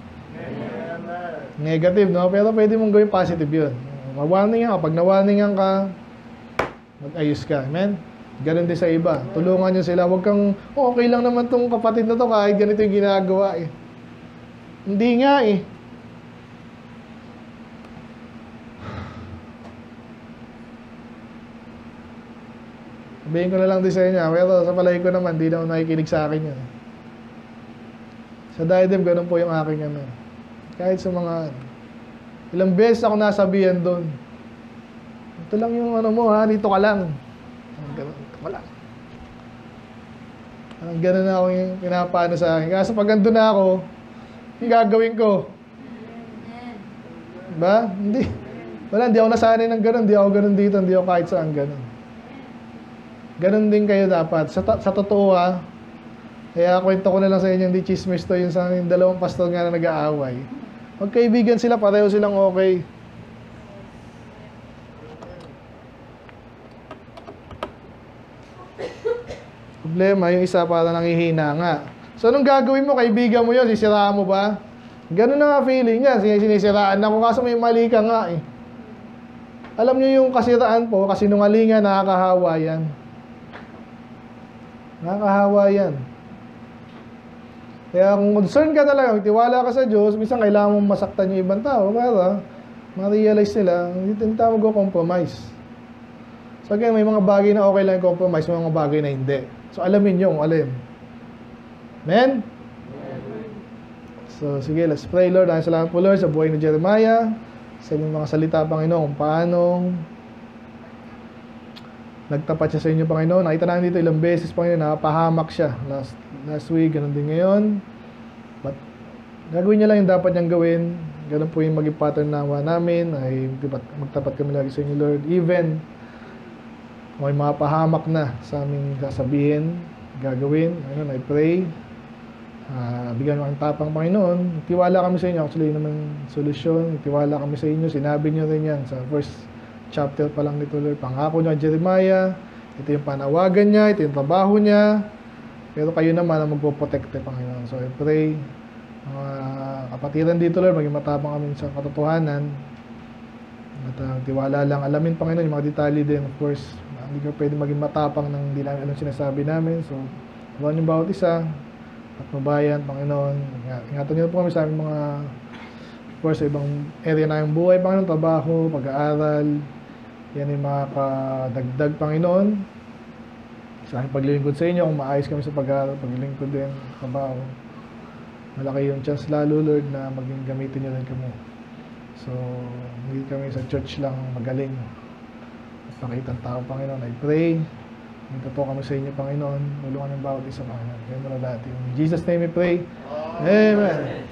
Negative, no? Pero pwede mong gawin positive yun. Ma-warningan ka. Pag na-warningan ka, mag-ayos ka. Amen? Ganon din sa iba. Tulungan nyo sila. Huwag kang, okay lang naman tong kapatid na to kahit ganito yung ginagawa eh. Hindi nga eh. Sabihin ko na lang din sa inyo, pero sa palay ko naman, di na nakikinig sa akin yan. Sa diadem, ganun po yung aking ano. Kahit sa mga, ilang beses ako nasabihan doon. Ito lang yung ano mo ha, dito ka lang. Ganun, dito ka lang. Ganun na ako yung pinapano sa akin. Kaso pag andun na ako, yung gagawin ko. Diba? Hindi. Wala, hindi ako nasanay ng ganun. Hindi ako ganun dito, hindi ako kahit saan ganun. Ganun din kayo dapat. Sa totoo ha, kaya kwento ko na lang sa inyo, hindi chismis to, yung sa yung dalawang pastor nga na nag-aaway. Magkaibigan sila, pareho silang okay. Problema, yung isa para nangihina nga. So, anong gagawin mo? Kaibigan mo yun, sisiraan mo ba? Ganun na nga feeling niya, sinisiraan ako, kaso may mali ka nga eh. Alam niyo yung kasiraan po, kasinungalingan, nakakahawa yan. Nakakahawa yan. Kaya kung concern ka talaga, tiwala ka sa Diyos, minsan kailangan mong masaktan yung ibang tao para ma-realize nila, hindi tayo mag-compromise. So again, may mga bagay na okay lang yung compromise, may mga bagay na hindi. So alamin nyo kung alin. Amen? So, sige, let's pray, Lord. Salamat po, Lord, sa buhay ni Jeremiah, sa inyong mga salita, Panginoon, kung paano nagtapat siya sa inyo, Panginoon. Nakita namin dito ilang beses, Panginoon, nakapahamak siya. Last week, ganun din ngayon. But, gagawin niya lang yung dapat niyang gawin. Ganun po yung maging pattern nawa namin, ay magtapat kami lagi sa inyo, Lord. Even, may mga pahamak na sa aming sasabihin, gagawin. Ayun, I pray. Bigyan mo ang tapang, Panginoon. Tiwala kami sa inyo. Actually, naman solusyon. Tiwala kami sa inyo. Sinabi niyo rin yan sa first chapter pa lang nito, Lord. Pangako niyo kay Jeremiah. Ito yung panawagan niya. Ito yung trabaho niya. Pero kayo naman ang magpoprotekte, Panginoon. So, I pray. Mga kapatiran dito, Lord, maging matapang kami sa katotohanan. At tiwala lang. Alamin, Panginoon, yung mga detalye din. Of course, hindi ka pwede maging matapang nang hindi namin alam sinasabi namin. So, tuwan yung bawat isa. At mabayan, Panginoon. Ingatan niyo po kami sa aming mga, of course, sa ibang area na yung buhay, Panginoon, trabaho, pag-aaral. Yan yung mga kadagdag, Panginoon. Sa aking paglilingkod sa inyo, kung maayos kami sa pag-aaral, paglilingkod din, trabaho. Malaki yung chance lalo, Lord, na maging gamitin niyo rin kami. So, hindi kami sa church lang magaling. At pakita ang tao, Panginoon. I pray. Nagtotoo kami sa inyo, Panginoon. Tulungan ng bawat isa, Panginoon. Ganyan na dati. In Jesus' name we pray. Amen.